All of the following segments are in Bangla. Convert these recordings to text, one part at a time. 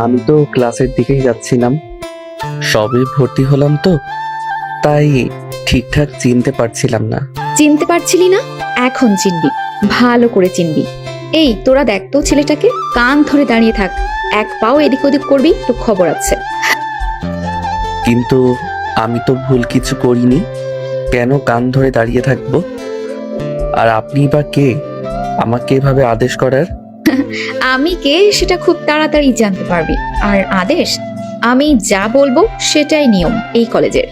আমি তো ক্লাসের দিকেই যাচ্ছিলাম, সবে ভর্তি হলাম তো, তাই ঠিকঠাক চিনতে পারছিলাম না। চিনতে পারছিলি না? এখন চিনবি, ভালো করে চিনবি। এই তোরা দেখ তো ছেলেটাকে, কান ধরে দাঁড়িয়ে থাক, এক পাও এদিক ওদিক করবি তো খবর আছে। কিন্তু আমি তো ভুল কিছু করিনি, কেন কান ধরে দাঁড়িয়ে থাকবো? আর আপনি বা কে আমাকে এভাবে আদেশ করার? আমি কে সেটা খুব তাড়াতাড়ি জানতে পারবি। আর আদেশ, আমি যা বলবো সেটাই নিয়ম এই কলেজের।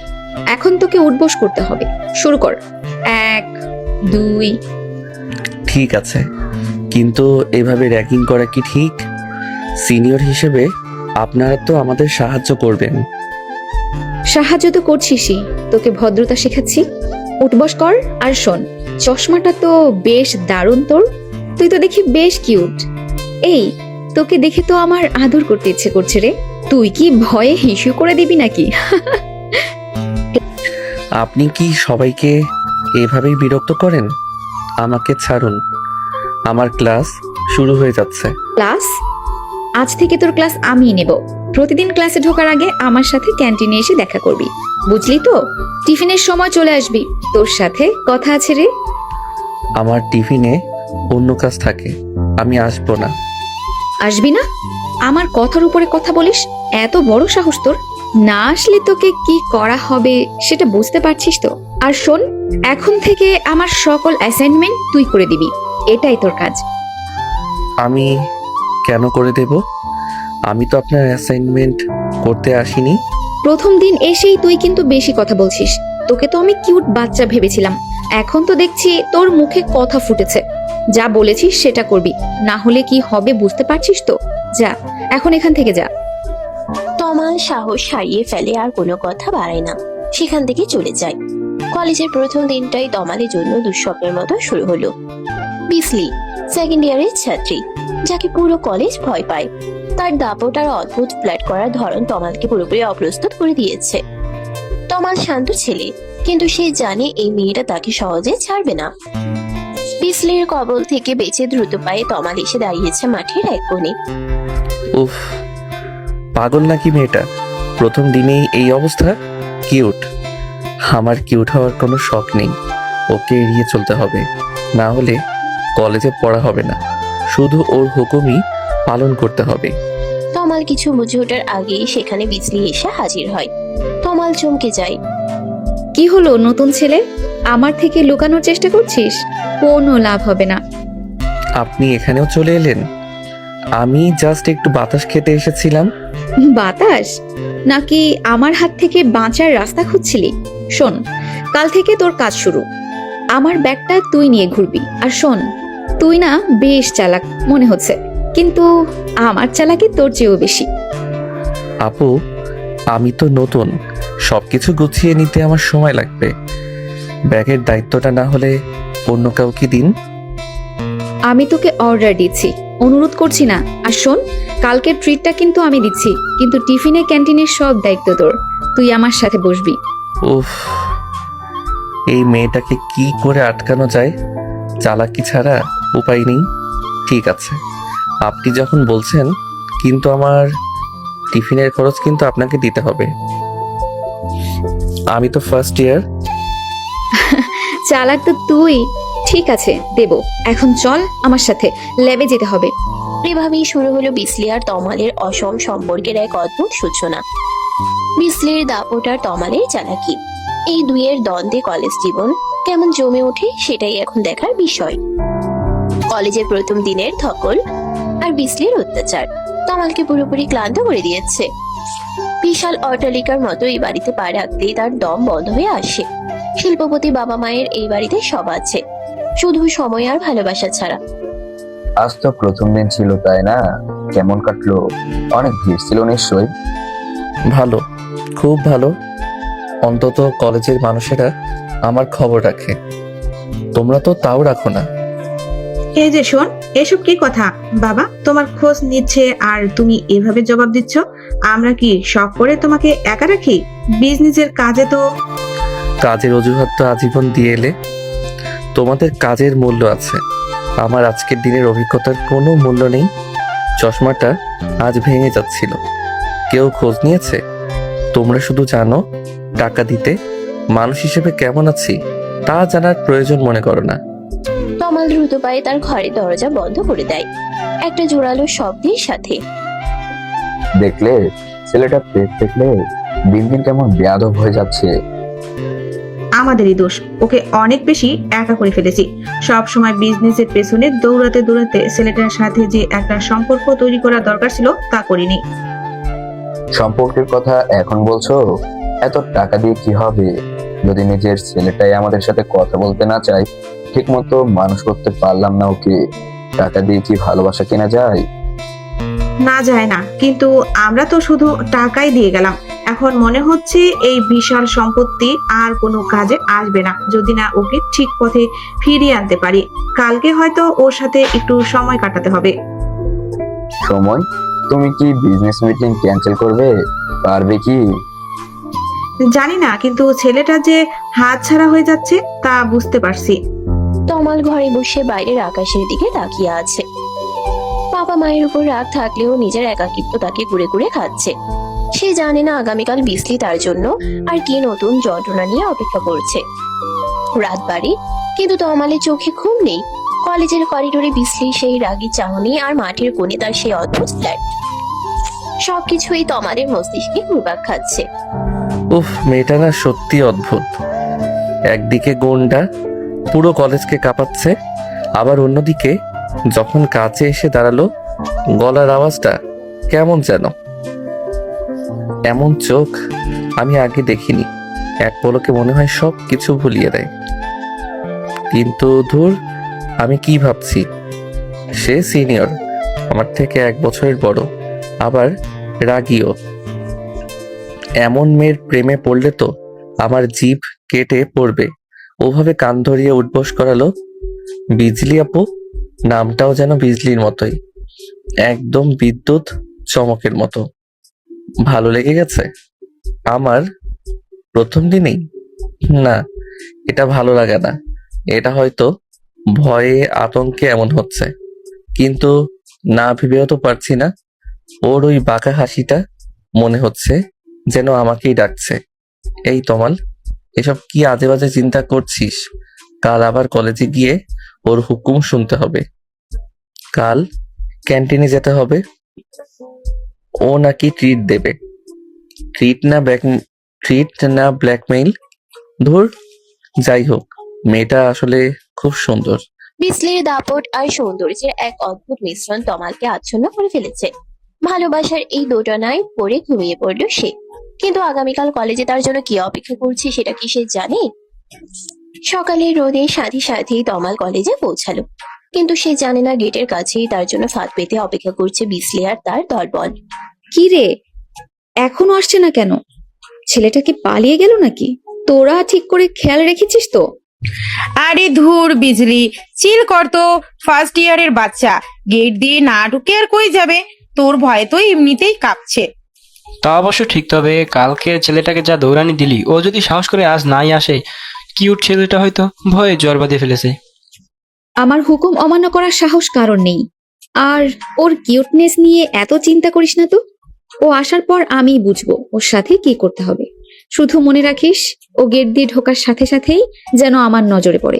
এখন তোকে উঠবোস করতে হবে, শুরু কর। 1 2। ঠিক আছে, কিন্তু এভাবে র্যাগিং করা কি ঠিক? সিনিয়র হিসেবে আপনারা তো আমাদের সাহায্য করবেন। সাহায্য তো করছিসই, তোকে ভদ্রতা শেখাচ্ছি। উঠবস কর। আর শোন, চশমাটা তো বেশ দারুণ তোর, তুই তো দেখি বেশ কিউট। এই তোকে দেখে তো আমার আদর করতে ইচ্ছে করছে রে। তুই কি ভয়ে হিসু করে দিবি নাকি? আপনি কি সবাইকে এভাবেই বিরক্ত করেন? আমাকে ছাড়ুন, আমার ক্লাস শুরু হয়ে যাচ্ছে। ক্লাস? আজ থেকে তোর ক্লাস আমিই নেব। প্রতিদিন ক্লাসে ঢোকার আগে আমার সাথে ক্যান্টিনে এসে দেখা করবি, বুঝলি তো? টিফিনের সময় চলে আসবি, তোর সাথে কথা আছে রে। আমার টিফিনে অন্য কাজ থাকে, আমি আসবো না। আসবি না? আমার কথার উপরে কথা বলিস? এত বড় সাহস তোর! না আসলে তোকে কি করা হবে সেটা বুঝতে পারছিস তো? আর শোন, এখন থেকে আমার সকল অ্যাসাইনমেন্ট তুই করে দিবি, এটাই তোর কাজ। আমি কেন করে দেব? আমি তো আপনার অ্যাসাইনমেন্ট করতে আসিনি। প্রথম দিন এসেই তুই কিন্তু বেশি কথা বলছিস। তোকে তো আমি কিউট বাচ্চা ভেবেছিলাম, এখন তো দেখছি তোর মুখে কথা ফুটেছে। যা বলেছিস সেটা করবি, না হলে কি হবে বুঝতে পারছিস তো? যা, এখন এখান থেকে যা। তমাল সাহস হারিয়ে ফেলে, আর কোনো কথা বাড়ায় না, সেখান থেকে চলে যায়। কলেজের প্রথম দিনটাই তমালের জন্য দুঃস্বপ্নের মতো শুরু হলো। বিসলি সেকেন্ড ইয়ারের ছাত্রী, যাকে পুরো কলেজ ভয় পায়। তার দাপট আর অদ্ভুত ফ্ল্যাট করার ধরন তমালকে পুরোপুরি অপ্রস্তুত করে দিয়েছে। তমাল শান্ত ছেলে, কিন্তু সে জানে এই মেয়েটা তাকে সহজে ছাড়বে না। বিসলির কবল থেকে বেঁচে দ্রুত পায়ে তমাল এসে দাঁড়িয়েছে মাঠের এক কোণে। উফ, পাগল নাকি মেয়েটা? প্রথম দিনেই এই অবস্থা। কিউট? আমার কিউট হওয়ার কোনো শখ নেই, ওকে এড়িয়ে চলতে হবে, না হলে কলেজে পড়া হবে না। শুধু ওর হুকুমই পালন করতে হবে। তমাল কিছু বুঝে ওঠার আগেই সেখানে বিজলি এসে হাজির হয়। তমাল চমকে যায়। কি হলো নতুন ছেলে, আমার থেকে লুকানোর চেষ্টা করছিস? কোনো লাভ হবে না। আপনি এখানেও চলে এলেন? আমি জাস্ট একটু বাতাস খেতে এসেছিলাম। বাতাস? নাকি আমার হাত থেকে বাঁচার রাস্তা খুঁজছিলি? শোন, কাল থেকে তোর কাজ শুরু। আমার ব্যাগটা তুই নিয়ে ঘুরবি। আর শোন, তুই না বেশ চালাক মনে হচ্ছে, কিন্তু আমার চালাকি তোর চেয়েও বেশি। আপু, আমি তো নতুন, সবকিছু গুছিয়ে নিতে আমার সময় লাগবে। ব্যাগের দায়িত্বটা না হলে অন্য কাউকে দিন। আমি তোকে অর্ডার দিচ্ছি, অনুরোধ করছি না। আর শোন, কালকের ট্রিটটা কিন্তু আমি দিচ্ছি, কিন্তু টিফিনে ক্যান্টিনের সব দায়িত্ব তোর। তুই আমার সাথে বসবি। উফ, এই মেয়েটাকে কি করে আটকানো যায়? চালাকি ছাড়া উপায় নেই। ঠিক আছে, আপনি যখন বলছেন, কিন্তু আমার টিফিনের খরচ কিন্তু আপনাকে দিতে হবে। আমি তো ফার্স্ট ইয়ার। চালাক তো তুই। ঠিক আছে, দেব। এখন চল আমার সাথে, ল্যাবে যেতে হবে। এভাবেই শুরু হলো বিসলি আর তমালের অসম সম্পর্কের এক অদ্ভুত সূচনা। বিসলির দাপট আর তমালের চালাকি, এই দুইয়ের দ্বন্দ্বে কলেজ জীবন কেমন জমে ওঠে সেটাই এখন দেখার বিষয়। কলেজের প্রথম দিনের ধকল আর বিসলির অত্যাচার তমালকে পুরোপুরি ক্লান্ত করে দিয়েছে। বিশাল অট্টালিকার মতো এই বাড়িতে পা রাখতেই তার দম বন্ধ হয়ে আসে। শিল্পপতি বাবা মায়ের এই বাড়িতে সব আছে, শুধু সময় আর ভালোবাসা ছাড়া। আজ তো প্রথম দিন ছিল, তাই না? কেমন কাটলো? অনেক ভিড় ছিল নিশ্চয়ই। ভালো, খুব ভালো। অন্তত কলেজের মানুষেরা আমার খবর রাখে, তোমরা তো তাও রাখো না। এই যে শোন, এসব কি কথা? বাবা তোমার খোঁজ নিচ্ছে আর তুমি এভাবে জবাব দিচ্ছ? আমরা কি শখ করে তোমাকে একা রাখি? বিজনেসের কাজে তো কাজের অজুহাত তো আজীবন দিয়ে এলে। তোমাদের কাজের মূল্য আছে, আমার আজকের দিনের অভিজ্ঞতার কোনো মূল্য নেই। চশমাটা আজ ভেঙে যাচ্ছিল। কেউ খোঁজ নিয়েছে? তোমরা শুধু জানো টাকা দিতে, মানুষ হিসেবে কেমন আছি তা জানার প্রয়োজন মনে করো না। তমাল দ্রুত পায়ে তার ঘরের দরজা বন্ধ করে দেয় একটা জোরালো শব্দের সাথে। দেখলে ছেলেটা পেট দেখলে দিন দিন কেমন বেয়াদব হয়ে যাচ্ছে। আমাদেরই দোষ, ওকে অনেক বেশি একা করে ফেলেছি। সব সময় বিজনেসের পেছনে দৌড়াতে দৌড়াতে ছেলেটার সাথে যে একটা সম্পর্ক তৈরি করা দরকার ছিল তা করিনি। সম্পর্কের কথা এখন বলছো? এত টাকা দিয়ে কি হবে যদি নিজের ছেলেটাই আমাদের সাথে কথা বলতে না চায়? ঠিক মতো মানুষ করতে পারলাম না ওকে, টাকা দিয়ে কি ভালোবাসা কেনা যায়? না যায় না, কিন্তু আমরা তো শুধু টাকাই দিয়ে গেলাম। এখন মনে হচ্ছে এই বিশাল সম্পত্তি আর কোনো কাজে আসবে না যদি না ওকে ঠিক পথে ফিরিয়ে আনতে পারি। কালকে হয়তো ওর সাথে একটু সময় কাটাতে হবে। সময়? তুমি কি বিজনেস মিটিং ক্যান্সেল করবে? পারবে কি? জানি না, কিন্তু ছেলেটা যে হাতছাড়া হয়ে যাচ্ছে তা বুঝতে পারছি। তমাল ঘরে বসে বাইরের আকাশের দিকে তাকিয়ে আছে। বাবা মায়ের উপর রাগ থাকলেও নিজের একাকিত্ব তাকে ঘুরে ঘুরে খাচ্ছে। সে জানে না আগামীকাল বিসলি তার জন্য আর কি নতুন যন্ত্রণা নিয়ে অপেক্ষা করছে। রাত বাড়ে, কিন্তু তমালের চোখে ঘুম নেই। কলেজের করিডোরে বিসলি সেই রাগী চাহনি আর মাঠের কোণে তার সেই অদ্ভুত ফ্ল্যাট, সবকিছুই তমালের মস্তিষ্কে ঘুরপাক খাচ্ছে। উফ, মেয়েটা না সত্যি অদ্ভুত। একদিকে গুন্ডা পুরো কলেজকে কাঁপাচ্ছে, আবার অন্যদিকে যখন কাছে এসে দাঁড়ালো গলার আওয়াজটা কেমন যেন। এমন চোখ আমি আগে দেখিনি। এক পলকে মনে হয় সব কিছু ভুলিয়ে দেয়। কিন্তু ধুর, আমি কি ভাবছি? সে সিনিয়র, আমার থেকে 1 বছরের বড়, আবার রাগীও। এমন মেয়ের প্রেমে পড়লে তো আমার জিভ কেটে পড়বে। ওভাবে কান ধরিয়ে উঠবোস করালো। বিজলি আপু, নামটাও যেন বিজলির মতোই, একদম বিদ্যুৎ চমকের মতো। ভালো লেগে গেছে আমার প্রথম দিনেই? না, এটা ভালো লাগে না, এটা হয়তো ভয়ে আতঙ্কে এমন হচ্ছে। কিন্তু না ভেবেও তো পারছি না। ওর ওই বাঁকা হাসিটা মনে হচ্ছে যেন আমাকেই ডাকছে। এই তমাল, এসব কি আজে বাজে চিন্তা করছিস? কাল আবার কলেজে গিয়ে ওর হুকুম শুনতে হবে। কাল ক্যান্টিনে যেতে হবে। ও নাকি ট্রিট দেবে। ট্রিট না ব্ল্যাকমেইল? ধুর, যাই হোক, মেয়েটা আসলে খুব সুন্দর। বিসলির দাপট আর সৌন্দর্যের এক অদ্ভুত মিশ্রণ তমালকে আচ্ছন্ন করে ফেলেছে। ভালোবাসার এই দোটানায় পড়ে ঘুমিয়ে পড়ল সে। কিন্তু আগামীকাল কলেজে তার জন্য কি অপেক্ষা করছে সেটা কি সে জানে? সকালে রোদের সাথে সাথেই তমাল কলেজে পৌঁছালো, কিন্তু সে জানে না গেটের কাছেই তার জন্য ফাঁদ পেতে অপেক্ষা করছে বিসলি আর তার দলবল। কি রে, এখনো আসছে না কেন? ছেলেটা কি পালিয়ে গেল নাকি? তোরা ঠিক করে খেয়াল রেখেছিস তো? আরে ধুর বিজলি, চিল কর তো। ফার্স্ট ইয়ারের বাচ্চা গেট দিয়ে না ঢুকে আর কই যাবে? তোর ভয়ে তো এমনিতেই কাঁপছে। তা অবশ্য ঠিক, তবে কালকে ছেলেটাকে যা দৌড়ানি দিলি, ও যদি সাহস করে আজ নাই আসে, কিউট ছেলেটা হয়তো ভয়ে জ্বর বাঁধে ফেলেছে। আমার হুকুম অমান্য করার সাহস কারণ নেই। আর ওর কিউটনেস নিয়ে এত চিন্তা করিস না তো। ও আসার পর আমিই বুঝবো ওর সাথে কি করতে হবে। শুধু মনে রাখিস, ও গেট দিয়ে ঢোকার সাথে সাথেই যেন আমার নজরে পড়ে।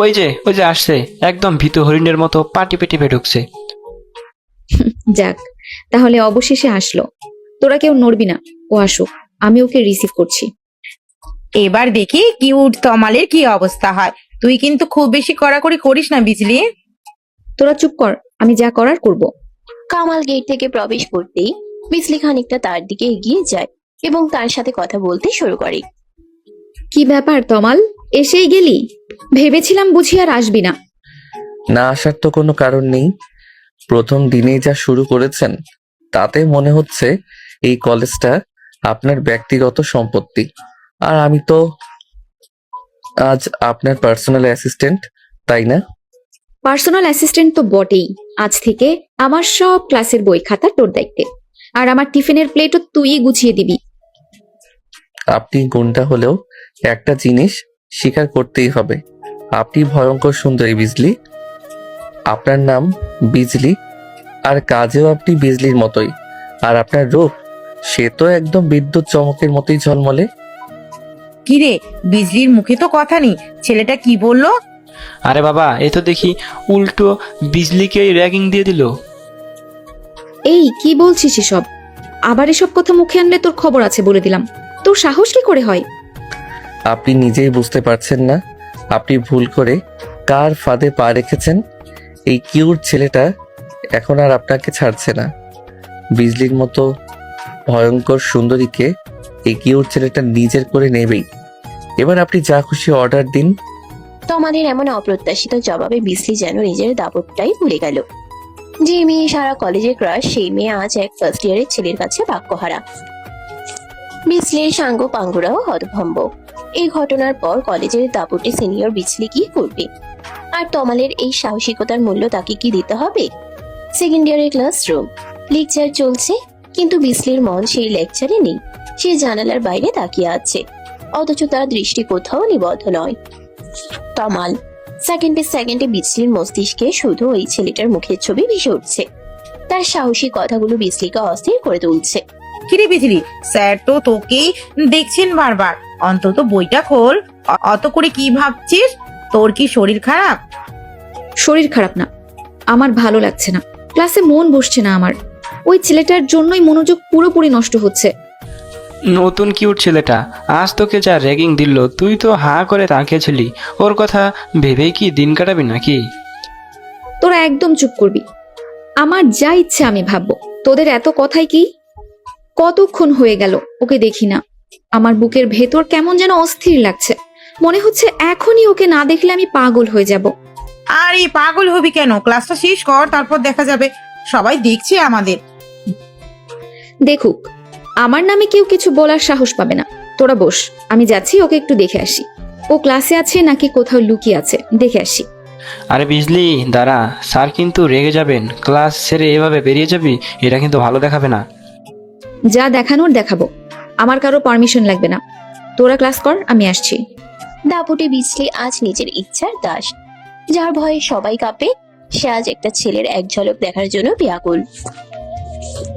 ওই যে আসছে, একদম ভীতু হরিণের মতো পাটি পেটিপে ঢুকছে। যাক, তাহলে অবশেষে আসলো। তোরা কেউ নড়বি না, ও আসুক, আমি ওকে রিসিভ করছি। এবার দেখি কিউট তমালের কি অবস্থা হয়। তুই কিন্তু খুব বেশি কড়াকড়ি করিস না বিজলি। তোরা চুপ কর, আমি যা করার করব। কামাল গেট থেকে প্রবেশ করতেই বিসলি খানিকটা তার দিকে এগিয়ে যায় এবং তার সাথে কথা বলতে শুরু করে। কি ব্যাপার তমাল, এসেই গেলি? ভেবেছিলাম বুঝি আর আসবি না। না আসার তো কোনো কারণ নেই। প্রথম দিনেই যা শুরু করেছেন তাতে মনে হচ্ছে এই কলেজটা আপনার ব্যক্তিগত সম্পত্তি। আর আমি তো আজ আপনার পার্সোনাল অ্যাসিস্ট্যান্ট, তাই না? পার্সোনাল অ্যাসিস্ট্যান্ট তো বটেই। আজ থেকে আমার সব ক্লাসের বই খাতা তোর দায়িত্বে। আর আমার টিফিনের প্লেটও তুই গুছিয়ে দিবি। আপনি গুণটা হলেও একটা জিনিস স্বীকার করতেই হবে, আপনি ভয়ঙ্কর সুন্দরী বিজলি। আপনার নাম বিজলি, আর কাজেও আপনি বিজলির মতোই। আর আপনার রূপ, সে তো একদম বিদ্যুৎ চমকের মতোই ঝলমলে। কিরে, বিজলির মুখে তো কথা নেই, ছেলেটা কি বললো? আরে বাবা, এ তো দেখি উল্টো বিজলিকে র্যাগিং দিয়ে দিল। এই কি বলছিস এসব? আবার এসব কথা মুখে আনলে তোর খবর আছে বলে দিলাম। তোর সাহস কি করে হয়? আপনি নিজেই বুঝতে পারছেন না আপনি ভুল করে কার ফাঁদে পা রেখেছেন। এই কিউট ছেলেটা এখন আর আপনাকে ছাড়ছে না। বিজলির মতো ভয়ঙ্কর সুন্দরীকে এই কিউট ছেলেটা নিজের করে নেবেই। এবার আপনি যা খুশি অর্ডার দিন। তমালের এমন অপ্রত্যাশিত জবাবে বিসলি যেন নিজের দাপটটাই ভুলে গেল। যে মেয়ে সারা কলেজে ক্রাশ, সেই মেয়ে আজ এক ফার্স্ট ইয়ারের ছেলের কাছে বাক্যহারা। বিসলির সাঙ্গ পাঙ্গুরাও হতভম্ব। এই ঘটনার পর কলেজের দাপটে সিনিয়র বিসলি কি করবে? আর তমালের এই সাহসিকতার মূল্য তাকে কি দিতে হবে? সেকেন্ড ইয়ারের ক্লাসরুম, লেকচার চলছে, কিন্তু বিসলির মন সেই লেকচারে নেই। সে জানালার বাইরে তাকিয়ে আছে, অথচ তার দৃষ্টি কোথাও নিবদ্ধ নয়। তমাল সেকেন্ডে সেকেন্ডে বিসলির মস্তিষ্কে শুধু ওই ছেলেটার মুখের ছবি ভেসে উঠছে। তার সাহসী কথাগুলো বিসলিকে অস্থির করে তুলছে। কিরে বিজলি, স্যার তো তোকেই দেখছেন বারবার, অন্তত বইটা খোল। অত করে কি ভাবছিস? তোর কি শরীর খারাপ? শরীর খারাপ না, আমার ভালো লাগছে না, ক্লাসে মন বসছে না আমার। ওই ছেলেটার জন্যই মনোযোগ পুরোপুরি নষ্ট হচ্ছে। নতুন কিউট ছেলেটা আজ তোকে যা র্যাগিং দিল, তুই তো হা করে তাকিয়েছিলি। ওর কথা ভেবেই কি দিন কাটাবি নাকি? তোরা একদম চুপ করবি। আমার যা ইচ্ছে আমি ভাববো, তোদের এত কথাই কি? কতক্ষণ হয়ে গেল ওকে দেখি না। আমার বুকের ভেতর কেমন যেন অস্থির লাগছে। মনে হচ্ছে এখনই ওকে না দেখলে আমি পাগল হয়ে যাব। আরে পাগল হবি কেন? ক্লাসটা শেষ কর, তারপর দেখা যাবে। সবাই দেখছে আমাদের। দেখুক, আমার নামে কেউ কিছু বলার সাহস পাবে না। তোরা বস, আমি যাচ্ছি ওকে একটু দেখে আসি। ও ক্লাসে আছে নাকি কোথাও লুকিয়ে আছে, দেখে আসি। আরে বিজলি দাঁড়া, স্যার কিন্তু রেগে যাবেন। ক্লাস ছেড়ে এভাবে বেরিয়ে যাবি, এটা কিন্তু ভালো দেখাবে না। যা দেখানোর দেখাবো, আমার কারো পারমিশন লাগবে না। তোরা ক্লাস কর, আমি আসছি। দাপটে বিসলি আজ নিজের ইচ্ছার দাস। যার ভয়ে সবাই কাঁপে, সে আজ একটা ছেলের এক ঝলক দেখার জন্য ব্যাকুল।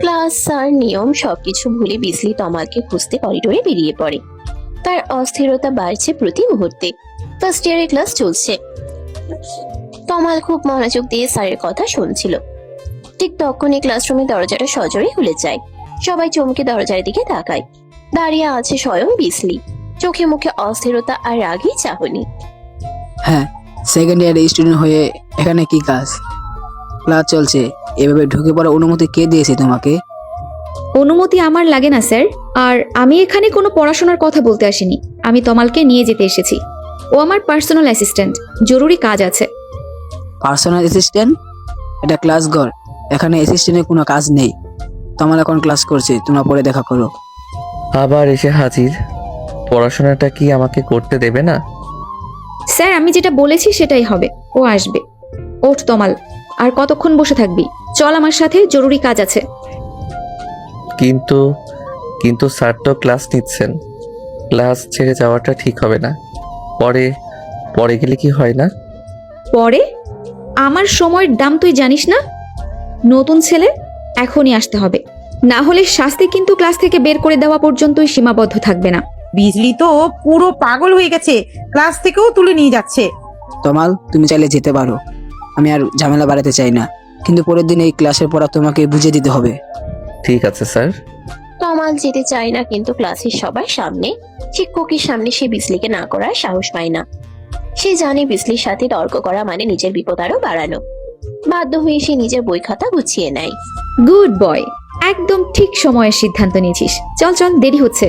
ক্লাস, স্যার, নিয়ম সবকিছু ভুলে বিসলি তমালকে খুঁজতে করিডোরে বেরিয়ে পড়ে। তার অস্থিরতা বাড়ছে প্রতি মুহূর্তে। ফার্স্ট ইয়ারের ক্লাস চলছে। তমাল খুব মনোযোগ দিয়ে স্যারের কথা শুনছিল। ঠিক তখনই ক্লাসরুমের দরজাটা সজোরে খুলে যায়। সবাই চমকে দরজার দিকে তাকায়। দাঁড়িয়ে আছে স্বয়ং বিসলি, চোখে মুখে অস্থিরতা আর রাগী চাহনি। হ্যাঁ, সেকেন্ড ইয়ার স্টুডেন্ট হয়ে এখানে কি কাজ? ক্লাস চলছে, এভাবে ঢুকে পড়ার অনুমতি কে দিয়েছে তোমাকে? অনুমতি আমার লাগে না স্যার। আর আমি এখানে কোনো পড়াশোনার কথা বলতে আসিনি। আমি তমালকে নিয়ে যেতে এসেছি। ও আমার পার্সোনাল অ্যাসিস্ট্যান্ট, জরুরি কাজ আছে। Personal assistant? এটা ক্লাস ঘর, এখানে অ্যাসিস্ট্যান্টের কোনো কাজ নেই। তোমার এখন ক্লাস করছে, তোমরা পরে দেখা করো। আবার এসে হাজির। পড়াশোনাটা কি আমাকে করতে দেবে না? স্যার, আমি যেটা বলেছি সেটাই হবে। ও আসবে। ওঠ তমাল, আর কতক্ষণ বসে থাকবি? চল আমার সাথে, জরুরি কাজ আছে। কিন্তু কিন্তু স্যার তো ক্লাস নিচ্ছেন। ক্লাস ছেড়ে যাওয়াটা ঠিক হবে না। পরে পরে গেলে কি হয় না? পরে? আমার সময়ের দাম তুই জানিস না? নতুন ছেলে, এখনই আসতে হবে, না হলে শাস্তি কিন্তু ক্লাস থেকে বের করে দেওয়া পর্যন্তই সীমাবদ্ধ থাকবে না। বিজলি তো পুরো পাগল হয়ে গেছে, ক্লাস থেকেও তুলে নিয়ে যাচ্ছে। তমাল, তুমি চাইলে যেতে পারো, আমি আর ঝামেলা বাড়াতে চাই না, কিন্তু পরের দিন এই ক্লাসের পড়া তোমাকে বুঝিয়ে দিতে হবে। ঠিক আছে স্যার। তমাল যেতে চায় না, কিন্তু ক্লাসের সবার সামনে, শিক্ষকের সামনে সে বিসলিকে না করার সাহস পায় না। সে জানে বিসলির সাথে তর্ক করা মানে নিজের বিপদ আরো বাড়ানো। বাধ্য হয়ে সে নিজের বই খাতা গুছিয়ে নেয়। গুড বয়, একদম ঠিক সময়ের সিদ্ধান্ত নিয়েছিস। চল চল, দেরি হচ্ছে।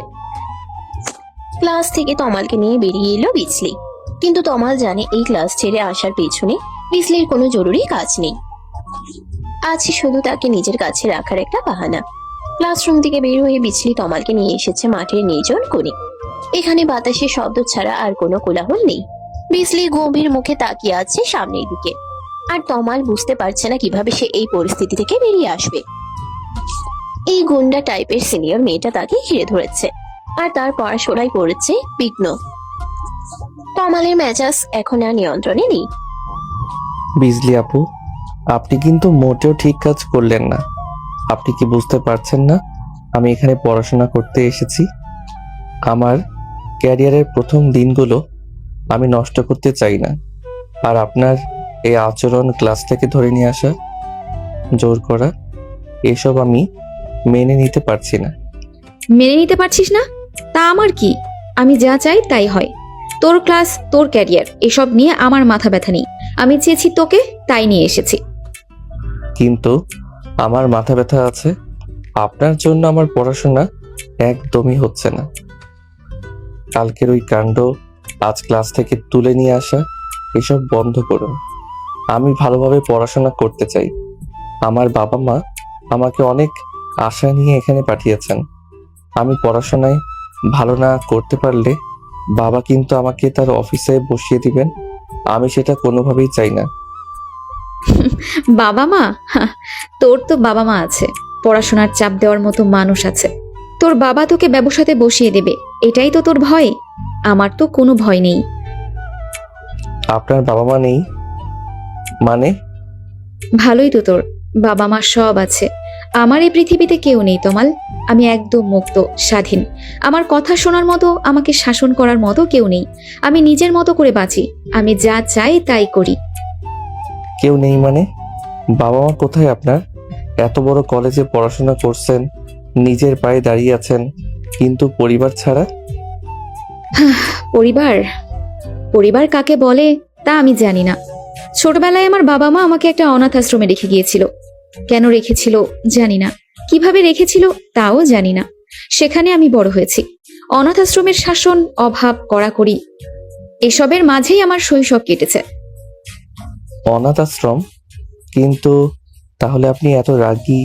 ক্লাস থেকে তমালকে নিয়ে বেরিয়ে এলো বিসলি, কিন্তু তমাল জানে এই ক্লাস ছেড়ে আসার পেছনে বিসলির কোনো জরুরি কাজ নেই। আছে শুধু তাকে নিজের কাছে রাখার একটা বাহানা। ক্লাসরুম থেকে বের হয়ে বিসলি তমালকে নিয়ে এসেছে মাঠের নির্জন কোণে। এখানে বাতাসের শব্দ ছাড়া আর কোনো কোলাহল নেই। বিসলি গম্ভীর মুখে তাকিয়ে আছে সামনের দিকে, আর তমাল বুঝতে পারছে না কিভাবে সে এই পরিস্থিতি থেকে বেরিয়ে আসবে। এই গুন্ডা টাইপের সিনিয়র মেয়েটা তাকে ঘিরে ধরেছে, আর তার পড়াশোনায় পড়েছে বিঘ্ন। তমালের মেজাজ এখন আর নিয়ন্ত্রণে নেই। বিজলি আপু, আপনি কিন্তু মোটেও ঠিক কাজ করলেন না। আপনি কি বুঝতে পারছেন না আমি এখানে পড়াশোনা করতে এসেছি? আমার ক্যারিয়ারের প্রথম দিনগুলো আমি নষ্ট করতে চাই না। আর আপনার এই আচরণ, ক্লাস থেকে ধরে নিয়ে আসা, জোর করা, এসব আমি মেনে নিতে পারছি না। মেনে নিতে পারছিস না? তা আমার কি? আমি যা চাই তাই হয়। তোর ক্লাস, তোর ক্যারিয়ার, এসব নিয়ে আমার মাথা ব্যথা নেই। আমি চেয়েছি তোকে, তাই নিয়ে এসেছি। কিন্তু আমার মাথা ব্যথা আছে। আপনার জন্য আমার পড়াশোনা একদমই হচ্ছে না। কালকের ওই কাণ্ড, আজ ক্লাস থেকে তুলে নিয়ে আসা, এসব বন্ধ করুন। আমি ভালোভাবে পড়াশোনা করতে চাই। আমার বাবা মা আমাকে অনেক আশা নিয়ে এখানে পাঠিয়েছেন। আমি পড়াশোনায় ভালো না করতে পারলে বাবা কিন্তু আমাকে তার অফিসে বসিয়ে দিবেন। আমি সেটা কোনোভাবেই চাই না। বাবা মা? তোর তো বাবা মা আছে, পড়াশোনার চাপ দেওয়ার মতো মানুষ আছে। তোর বাবা তোকে ব্যবসাতে বসিয়ে দেবে, এটাই তো তোর ভয়। আমার তো কোনো ভয় নেই। আপনার বাবা মা নেই মানে? ভালোই তো তোর বাবা মা সব আছে। আমার এই পৃথিবীতে কেউ নেই তমাল। আমি একদম মুক্ত, স্বাধীন। আমার কথা শোনার মতো, আমাকে শাসন করার মতো কেউ নেই। আমি নিজের মতো করে বাঁচি। আমি যা চাই তাই করি। কেউ নেই মানে? বাবা মা কোথায় আপনার? এত বড় কলেজে পড়াশোনা করছেন, নিজের পায়ে দাঁড়িয়ে আছেন, কিন্তু পরিবার ছাড়া? পরিবার? পরিবার কাকে বলে তা আমি জানি না। ছোটবেলায় আমার বাবা মা আমাকে একটা অনাথ আশ্রমে রেখে গিয়েছিল। কেন রেখেছিল জানি না, কিভাবে রেখেছিল তাও জানি না। সেখানে আমি বড় হয়েছি। অনাথ আশ্রমের শাসন, অভাব, কড়াকড়ি, এসবের মাঝেই আমার শৈশব কেটেছে। অনাথ আশ্রম? কিন্তু তাহলে আপনি এত রাগী,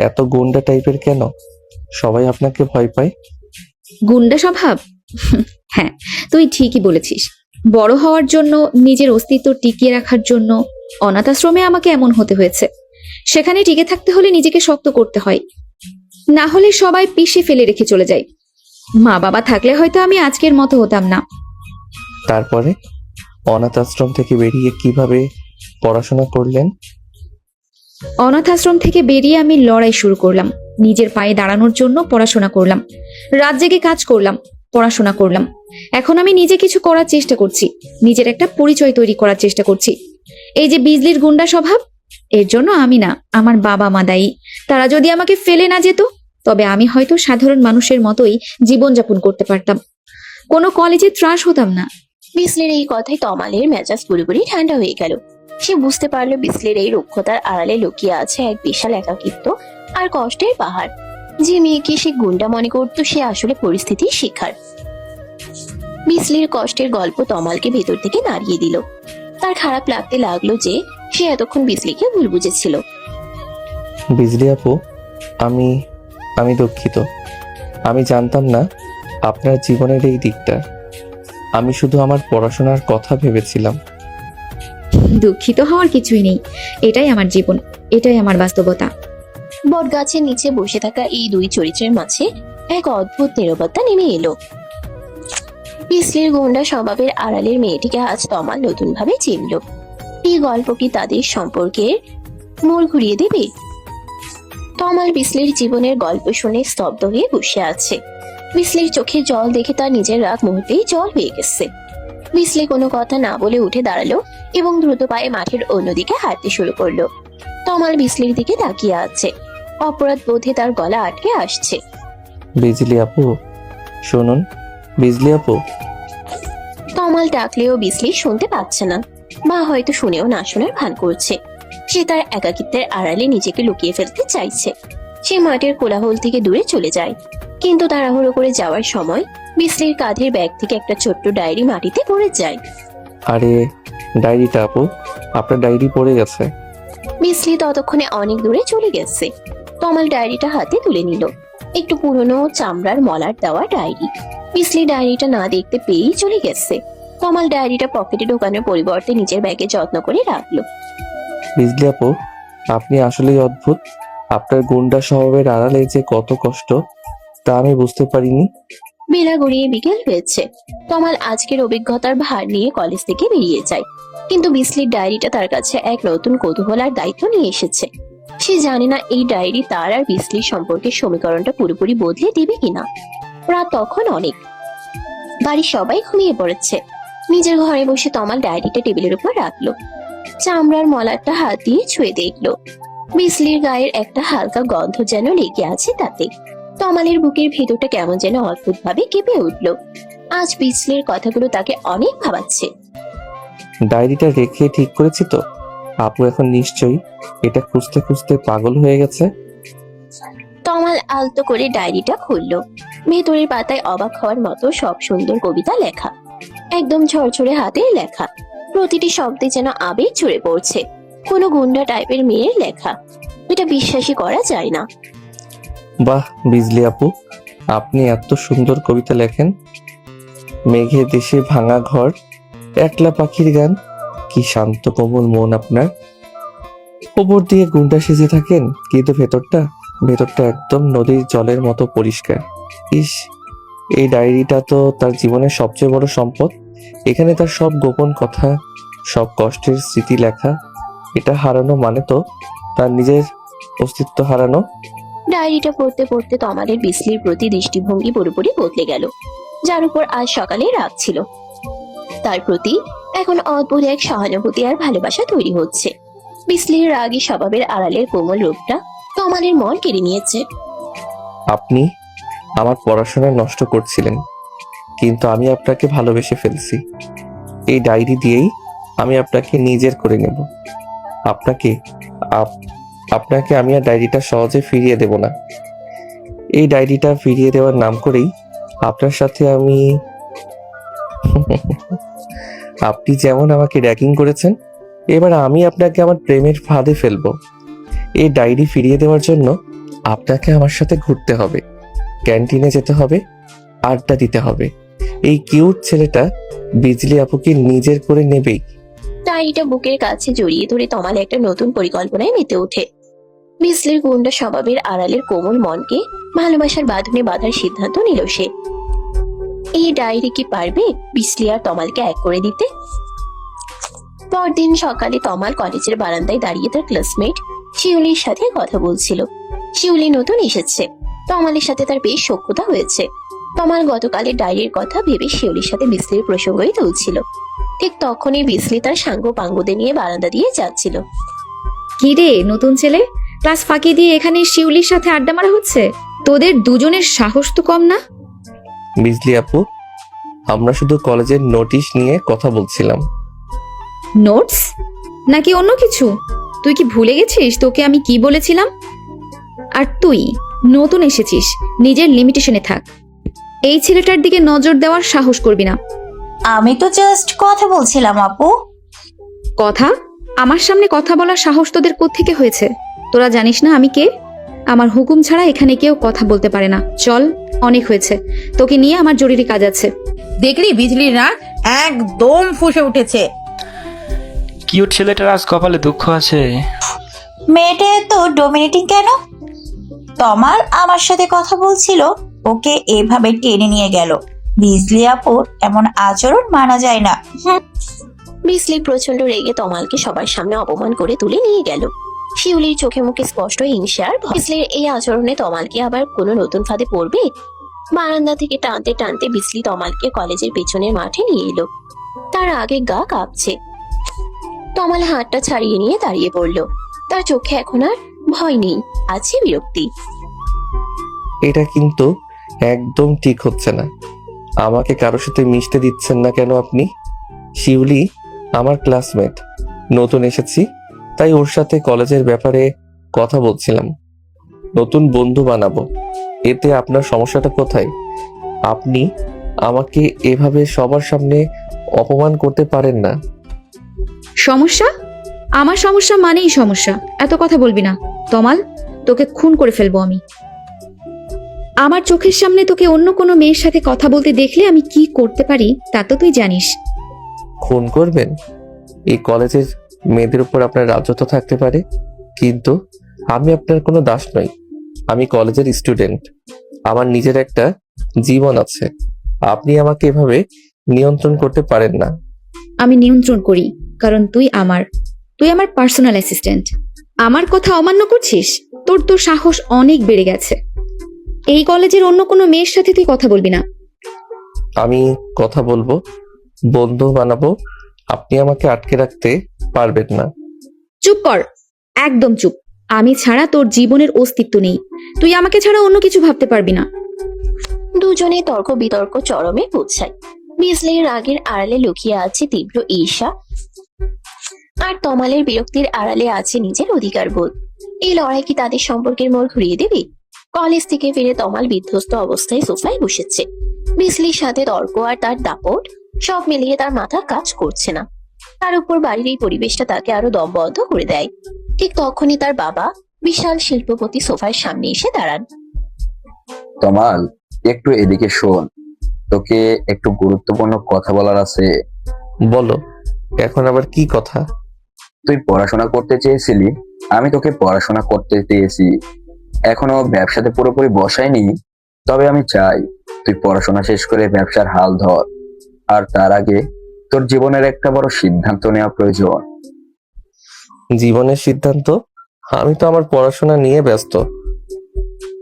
এত গুন্ডা টাইপের কেন? সবাই আপনাকে ভয় পায়। গুন্ডা স্বভাব? হ্যাঁ, তুই ঠিকই বলেছিস। বড় হওয়ার জন্য, নিজের অস্তিত্ব টিকিয়ে রাখার জন্য অনাথ আশ্রমে আমাকে এমন হতে হয়েছে। সেখানে টিকে থাকতে হলে নিজেকে শক্ত করতে হয়, না হলে সবাই পিষে ফেলে রেখে চলে যায়। মা বাবা থাকলে হয়তো আমি আজকের মতো হতাম না। তারপরে অনাথ আশ্রম থেকে বেরিয়ে কিভাবে পড়াশোনা করলেন? অনাথ আশ্রম থেকে বেরিয়ে আমি লড়াই শুরু করলাম। নিজের পায়ে দাঁড়ানোর জন্য পড়াশোনা করলাম। রাত জেগে কাজ করলাম, পড়াশোনা করলাম। এখন আমি নিজে কিছু করার চেষ্টা করছি, নিজের একটা পরিচয় তৈরি করার চেষ্টা করছি। এই যে বিজলির গুন্ডা স্বভাব, এর জন্য আমি না, আমার বাবা মা দায়ী। তারা যদি আমাকে ফেলে না যেত, তবে আমি হয়তো সাধারণ মানুষের মতোই জীবনযাপন করতে পারতাম। কোনো কলেজে ত্রাস হতাম না। বিসলির এই কথায় তমালের মেজাজ পুরোপুরি ঠান্ডা হয়ে গেল। সে বুঝতে পারলো বিসলির এই রুক্ষতার আড়ালে লুকিয়ে আছে এক বিশাল একাকিত্ব আর কষ্টের পাহাড়। যে মেয়েকে সে গুন্ডা মনে করতো, সে আসলে পরিস্থিতির শিকার। বিসলির কষ্টের গল্প তমালকে ভেতর থেকে নাড়িয়ে দিল। তার খারাপ লাগতে লাগলো যে সে এতক্ষণ বিসলিকে ভুল বুঝেছিল। বিজলি আপু, আমি দুঃখিত। আমি জানতাম না আপনার জীবনের এই দিকটা। আমি শুধু আমার পড়াশোনার কথা ভেবেছিলাম। দুঃখিত হওয়ার কিছুই নেই। এটাই আমার জীবন, এটাই আমার বাস্তবতা। বট গাছের নিচে বসে থাকা এই দুই চরিত্রের মাঝে এক অদ্ভুত নীরবতা নেমে এলো। বিসলির গুন্ডা স্বভাবের আড়ালের মেয়েটিকে আজ তমাল নতুন ভাবে চিনল। এই গল্প কি তাদের সম্পর্কের মোড় ঘুরিয়ে দেবে? তমাল বিসলির জীবনের গল্প শুনে স্তব্ধ হয়ে বসে আছে। বিসলির চোখে জল দেখে তার নিজের রাগ মুহূর্তেই জল হয়ে গেছে। বিসলি কোনো কথা না বলে উঠে দাঁড়ালো এবং দ্রুত পায়ে মাঠের অন্যদিকে হাঁটতে শুরু করলো। তমাল বিসলির দিকে তাকিয়ে আছে। অপরাধ বোধে তার গলা আটকে আসছে। বিজলি আপু শুনুন। বিজলি আপু। তমাল ডাকলেও বিসলি শুনতে পাচ্ছে না, বা হয়তো শুনেও না শোনার ভান করছে। সে তার একাকিত্বের আড়ালে নিজেকে লুকিয়ে ফেলতে চাইছে। সে মাঠের কোলাহল থেকে দূরে চলে যায়, কিন্তু তাড়াহুড়ো করে যাওয়ার সময় বিসলির কাঁধের ব্যাগ থেকে একটা ছোট্ট ডায়েরি মাটিতে পড়ে যায়। আরে ডায়েরিটা আপু, আপনার ডায়েরি পড়ে গেছে। বিসলি ততক্ষণে অনেক দূরে চলে গেছে। তমাল ডায়েরিটা হাতে তুলে নিল। একটু পুরনো চামড়ার মলার দেওয়া ডায়েরি। বিসলি ডায়েরিটা না দেখতে পেয়েই চলে গেছে। তমাল ডায়েরিটা পকেটে ঢোকানোর পরিবর্তে নিজের ব্যাগে যত্ন করে রাখলো। বিজলি আপু, আপনি আসলেই অদ্ভুত। আপনার গুন্ডা স্বভাবের আড়ালে যে কত কষ্ট তা আমি বুঝতে পারিনি। বেলা গড়িয়ে বিকেল হয়েছে। তমাল আজকের অভিজ্ঞতার ভার নিয়ে কলেজ থেকে বেরিয়ে যায়। কিন্তু বিসলির ডায়েরিটা তার কাছে এক নতুন কৌতূহল আর দায়িত্ব নিয়ে এসেছে। সে জানে না এই ডায়েরি তার আর বিসলির সম্পর্কের সমীকরণটা পুরোপুরি বদলে দিবে কিনা। রাত তখন অনেক, বাড়ির সবাই ঘুমিয়ে পড়েছে। নিজের ঘরে বসে তমাল ডায়েরিটা টেবিলের উপর রাখলো, চামড়ার মলাটটা হাত দিয়ে ছুঁয়ে দেখলো। বিসলির গায়ের একটা হালকা গন্ধ যেন লেগে আছে তাতে। তমালের বুকের ভেতরটা কেমন যেন অদ্ভুত ভাবে কেঁপে উঠলো। আজ বিসলির কথাগুলো তাকে অনেক ভাবাচ্ছে। ডায়েরিটা রেখে ঠিক করেছি তো? আপু এখন নিশ্চয়ই এটা খুঁজতে খুঁজতে পাগল হয়ে গেছে। তমাল আলতো করে ডায়েরিটা খুললো। ভেতরের পাতায় অবাক হওয়ার মতো সব সুন্দর কবিতা লেখা, একদম ঝরঝরে হাতে লেখা। প্রতিটি শব্দে যেন আবেগ ছড়ে পড়ছে। কোনো গুন্ডা টাইপের মেয়ের লেখা, এটা বিশ্বাসই করা যায় না। বাহ বিজলি আপু, আপনি এত সুন্দর কবিতা লেখেন। মেঘে দেশে ভাঙা ঘর, একলা পাখির গান, কি শান্ত কোমল মন আপনার। উপর দিয়ে গুন্ডা সেজে থাকেন, কিন্তু ভেতরটা একদম নদীর জলের মতো পরিষ্কার। ইস, এই ডায়েরিটা তো তার জীবনের সবচেয়ে বড় সম্পদ। এখানে তার সব গোপন কথা, সব কষ্টের স্মৃতি লেখা। এটা হারানো মানে তো তার নিজের অস্তিত্ব হারানো। ডায়েরিটা পড়তে পড়তে তমালের বিসলির প্রতি দৃষ্টিভঙ্গি পুরোপুরি বদলে গেল। যার উপর আজ সকালে রাগ ছিল, তার প্রতি এখন অদ্ভুত এক সহানুভূতি আর ভালোবাসা তৈরি হচ্ছে। বিসলির রাগী স্বভাবের আড়ালের কোমল রূপটা তমালের মন কেড়ে নিয়েছে। আপনি আমার পড়াশোনা নষ্ট করছিলেন, কিন্তু আমি আপনাকে ভালোবেসে ফেলছি। এই ডায়েরি দিয়েই আমি আপনাকে নিজের করে নেব। আপনাকে আমি আর ডায়েরিটা সহজে ফিরিয়ে দেব না। এই ডায়েরিটা ফিরিয়ে দেওয়ার নাম করেই আপনার সাথে আমি আপনি যেমন আমাকে র্যাগিং করেছেন, এবার আমি আপনাকে আমার প্রেমের ফাঁদে ফেলবো। এই ডায়েরি ফিরিয়ে দেওয়ার জন্য আপনাকে আমার সাথে ঘুরতে হবে, ক্যান্টিনে যেতে হবে, আড্ডা দিতে হবে। এই কিউট ছেলেটা বিজলি আপুকে নিজের করে নেবেই। ডায়েরিটা বুকের কাছে জড়িয়ে ধরে তমাল একটা নতুন পরিকল্পনায় মেতে ওঠে। বিসলির গুন্ডা স্বভাবের আড়ালের কোমল মনকে ভালোবাসার বাঁধনে বাঁধার সিদ্ধান্ত নিল সে। এই ডায়েরি কি পারবে বিসলি আর তমালকে এক করে দিতে? পরদিন সকালে তমাল কলেজের বারান্দায় দাঁড়িয়ে তার ক্লাসমেট শিউলির সাথে কথা বলছিল। শিউলি নতুন এসেছে, তমালের সাথে তার বেশ সখ্যতা হয়েছে। তমাল গতকালের ডায়েরির কথা ভেবে শিউলির সাথে বিসলির প্রসঙ্গই তুলছিল। ঠিক তখনই বিসলি তার সাঙ্গ পাঙ্গদের নিয়ে বারান্দা দিয়ে যাচ্ছিল। কি রে নতুন ছেলে, ক্লাস ফাঁকি দিয়ে এখানে শিউলির সাথে আড্ডা মারা হচ্ছে? তোদের দুজনের সাহস তো কম না। বিজলি আপু, আমরা শুধু কলেজের নোটিশ নিয়ে কথা বলছিলাম। নোটস নাকি অন্য কিছু? তুই কি ভুলে গেছিস তোকে আমি কি বলেছিলাম? আর তুই নতুন এসেছিস, নিজের লিমিটেশনে থাক। এই ছেলেটার দিকে নজর দেওয়ার সাহস করবি না। আমি তো জাস্ট কথা বলছিলাম আপু। কথা? আমার সামনে কথা বলার সাহস তোদের কোত্থেকে হয়েছে? তোরা জানিস না আমি কে? আমার হুকুম ছাড়া এখানে কেউ কথা বলতে পারে না। চল, অনেক হয়েছে, তোকে নিয়ে আমার জরুরি কাজ আছে। দেখলি বিজলির রাগ একদম ফুঁসে উঠেছে। কিউট ছেলেটার আজ কপালে দুঃখ আছে। মেয়েটা তো ডোমিনেটিং কেন? তমাল আমার সাথে কথা বলছিল, ওকে এভাবে টেনে নিয়ে গেল। বিজলি আপুর এমন আচরণ মানা যায় না। বিসলি প্রচন্ড রেগে তমালকে সবার সামনে অপমান করে তুলে নিয়ে গেল। শিউলির চোখে মুখে স্পষ্ট হিংসা আর ভয়। বিসলির এই আচরণে তমালকে আবার কোনো নতুন ফাঁদে পড়বে? বারান্দা থেকে টানতে টানতে বিসলি তমালকে কলেজের পেছনের মাঠে নিয়ে এলো। তার আগে গা কাঁপছে। তমাল হাতটা ছাড়িয়ে নিয়ে দাঁড়িয়ে পড়লো। তার চোখে এখন আর ভয় নেই, আছে বিরক্তি। এটা কিন্তু একদম ঠিক হচ্ছে না। আমাকে কারোর সাথে মিশতে দিচ্ছেন না কেন আপনি? শিউলি আমার ক্লাসমেট, নতুন এসেছি, তাই ওর সাথে কলেজের ব্যাপারে কথা বলছিলাম। নতুন বন্ধু বানাবো, এতে আপনার সমস্যাটা কোথায়? আপনি আমাকে এভাবে সবার সামনে অপমান করতে পারেন না। সমস্যা? আমার সমস্যা মানেই সমস্যা, এত কথা বলবি না। তমাল, তোকে খুন করে ফেলবো আমি। আমার চোখের সামনে তোকে অন্য কোনো মেয়ের সাথে কথা বলতে দেখলে আমি কি করতে পারি তা তো তুই জানিস। খুন করবেন? এই কলেজের মেয়েদের উপর আপনার রাজত্ব থাকতে পারে, কিন্তু আমি আপনার কোনো দাস নই। আমি কলেজের স্টুডেন্ট, আমার নিজের একটা জীবন আছে। আপনি আমাকে এভাবে নিয়ন্ত্রণ করতে পারেন না। আমি নিয়ন্ত্রণ করি, কারণ তুই আমার পার্সোনাল অ্যাসিস্ট্যান্ট। আমার কথা অমান্য করছিস? তোর তো সাহস অনেক বেড়ে গেছে। এই কলেজের অন্য কোনো মেয়ের সাথে তুই কথা বলবি না। আমি কথা বলবো, বন্ধু বানাবো, আপনি আমাকে আটকে রাখতে পারবেন না। চুপ কর, একদম চুপ। আমি ছাড়া তোর জীবনের অস্তিত্ব নেই। তুই আমাকে ছাড়া অন্য কিছু ভাবতে পারবি না। দুজনে তর্ক বিতর্ক চরমে পৌঁছায়। বিজলির রাগের আড়ালে লুকিয়ে আছে তীব্র ঈর্ষা, আর তমালের বিরক্তির আড়ালে আছে নিজের অধিকার বোধ। এই লড়াই কি তাদের সম্পর্কের মোড় ঘুরিয়ে দেবে? কলেজ থেকে ফিরে তমাল বিধ্বস্ত অবস্থায় সোফায় বসেছে। বিজলির সাথে তর্ক আর তার দাপট সব মিলিয়ে তার মাথা কাজ করছে না। তার উপর বাড়ির এই পরিবেশটা তাকে আরো দমবদ্ধ করে দেয়। ঠিক তখনই তার বাবা বিশাল শিল্পপতি সোফার সামনে এসে দাঁড়ান। তমাল, একটু এদিকে শোন, তোকে একটু গুরুত্বপূর্ণ কথা বলার আছে। বলো, এখন আবার কি কথা? তুই পড়াশোনা করতে চেয়েছিলি, আমি তোকে পড়াশোনা করতে দিয়েছি। এখনো ব্যবসাতে পুরোপুরি বসাইনি, তবে আমি চাই তুই পড়াশোনা শেষ করে ব্যবসার হাল ধর। আর তার আগে তোর জীবনের একটা বড় সিদ্ধান্ত নেওয়া প্রয়োজন। জীবনের সিদ্ধান্ত? আমি তো আমার পড়াশোনা নিয়ে ব্যস্ত।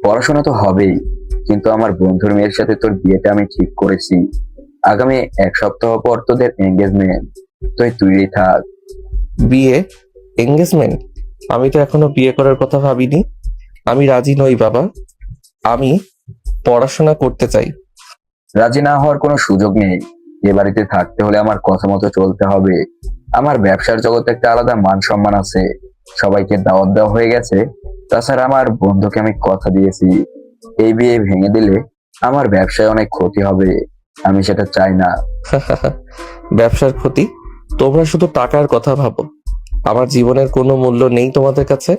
পড়াশোনা তো হবেই, কিন্তু আমার বন্ধুর মেয়ের সাথে তোর বিয়েটা আমি ঠিক করেছি। আগামী 1 সপ্তাহ পর তোদের এঙ্গেজমেন্ট। তুই তৈরি থাক। বিয়ে? এঙ্গেজমেন্ট? আমি তো এখনো বিয়ে করার কথা ভাবিনি। আমি রাজি নই বাবা, আমি পড়াশোনা করতে চাই। রাজি না হওয়ার কোনো সুযোগ নেই। এ বাড়িতে থাকতে হলে আমার কথা মতো চলতে হবে। আমার ব্যবসার জগতে একটা আলাদা মান সম্মান আছে, সবাইকে দাওয়াত দেওয়া হয়ে গেছে। তাছাড়া আমার বন্ধুকে আমি কথা দিয়েছি, এই বিয়ে ভেঙে দিলে আমার ব্যবসায় অনেক ক্ষতি হবে। আমি সেটা চাই না। ব্যবসার ক্ষতি? তোমরা শুধু টাকার কথা ভাবো। আমার জীবনের কোনো মূল্য নেই তোমাদের কাছে।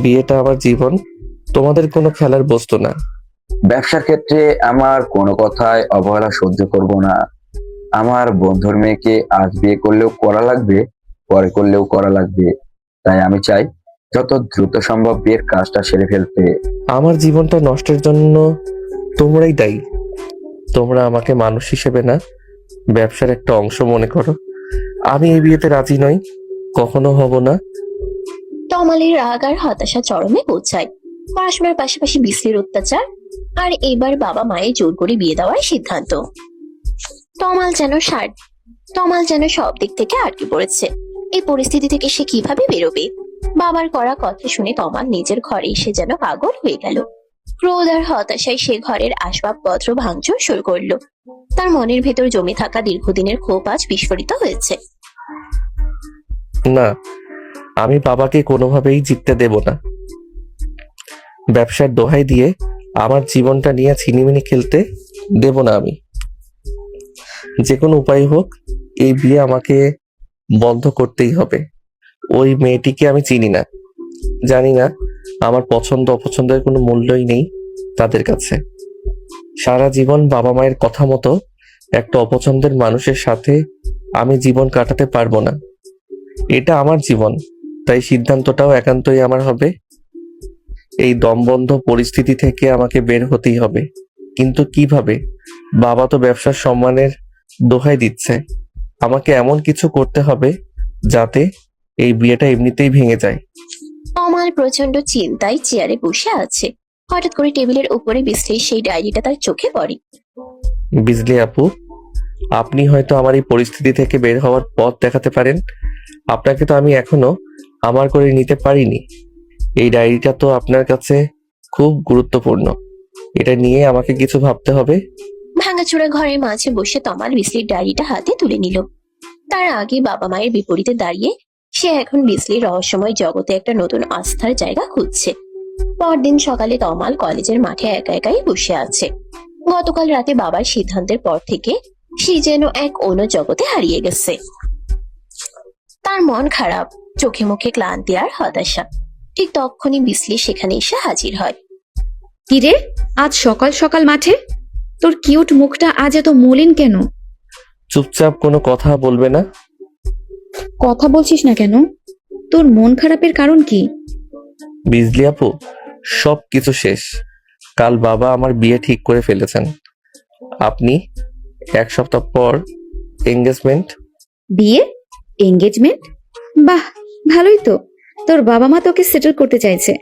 বিয়েটা আমার জীবন, তোমাদের কোনো খেলার বস্তু না। ব্যবসার ক্ষেত্রে আমার কোনো কথায় অবহেলা সহ্য করব না। আমার বন্ধুর মেয়েকে আজ বিয়ে করলেও করা লাগবে, পরে করলেও করা লাগবে। তাই আমি চাই যত দ্রুত সম্ভব বিয়ের কাজটা সেরে ফেলতে। আমার জীবনটা নষ্টের জন্য তোমরাই দায়ী। তোমরা আমাকে মানুষ হিসেবে না, ব্যবসার একটা অংশ মনে করো। আমি এই বিয়েতে রাজি নই, কখনো হব না। তমালের রাগ আর হতাশা চরমে পৌঁছায়। পড়াশোনার পাশাপাশি বিসলির অত্যাচার, আর এবার বাবা মায়ের জোর করে বিয়ে দেওয়ার সিদ্ধান্ত। তমাল যেন সব দিক থেকে আটকে পড়েছে। এই পরিস্থিতি থেকে সে কিভাবে বেরোবে? বাবার করা কথা শুনে তমাল নিজের ঘরে এসে যেন পাগল হয়ে গেল। ক্রোধ আর হতাশায় সে ঘরের আসবাবপত্র ভাঙচুর শুরু করলো। তার মনের ভেতর জমে থাকা দীর্ঘদিনের ক্ষোভ আজ বিস্ফোরিত হয়েছে। না, আমি বাবাকে কোনোভাবেই জিততে দেব না। ব্যবসার দোহাই দিয়ে আমার জীবনটা নিয়ে ছিনিমিনি খেলতে দেব না আমি। যে কোনো উপায় হোক, এই বিয়ে আমাকে বন্ধ করতেই হবে। ওই মেয়েটিকে আমি চিনি না, জানি না। আমার পছন্দ অপছন্দের কোনো মূল্যই নেই তাদের কাছে। সারা জীবন বাবা মায়ের কথা মতো একটা অপছন্দের মানুষের সাথে আমি জীবন কাটাতে পারবো না। এটা আমার জীবন, তাই সিদ্ধান্তটাও একান্তই আমার হবে। এই দমবন্ধ পরিস্থিতি থেকে আমাকে বের হতেই হবে। কিন্তু কিভাবে? বাবা তো ব্যবসার সম্মানের দোহাই দিচ্ছে। আমাকে এমন কিছু করতে হবে যাতে এই বিয়েটা এমনিতেই ভেঙে যায়। তমাল প্রচন্ড চিন্তায় চেয়ারে বসে আছে। হঠাৎ করে টেবিলের উপরে বিসলির সেই ডায়েরিটা তার চোখে পড়ে। বিজলি আপু, আপনি হয়তো আমার এই পরিস্থিতি থেকে বের হওয়ার পথ দেখাতে পারেন। আপনাকে তো আমি এখনো আমার করে নিতে পারিনি। এই ডায়েরিটা তো আপনার কাছে খুব গুরুত্বপূর্ণ। এটা নিয়ে আমাকে কিছু ভাবতে হবে। ভাঙাচোরা ঘরের মাঝে বসে তমাল বিসলির ডায়েরিটা হাতে তুলে নিল। তার আগে বাবা মায়ের বিপরীতে দাঁড়িয়ে সে এখন বিসলির রহস্যময় জগতে একটা নতুন আস্থার জায়গা খুঁজছে। পরদিন সকালে তমাল কলেজের মাঠে একা একাই বসে আছে। গতকাল রাতে বাবার সিদ্ধান্তের পর থেকে সে যেন এক অন্য জগতে হারিয়ে গেছে। তার মন খারাপ, চোখে মুখে ক্লান্তি আর হতাশা। ঠিক তখনই বিসলি সেখানে এসে হাজির হয়। কিরে, আজ সকাল সকাল মাঠে? তোর কিউট মুখটা আজ এত মলিন কেন? চুপচাপ কোনো কথা বলবে না? কথা বলছিস না কেন? তোর মন খারাপের কারণ কি? বিজলি আপু, সব কিছু শেষ। কাল বাবা আমার বিয়ে ঠিক করে ফেলেছেন। আপনি 1 সপ্তাহ পর এঙ্গেজমেন্ট। বিয়ে? এঙ্গেজমেন্ট? বাহ, ভালোই তো। তোর বাবা মা তোকে সেটেল করতে চাইছে।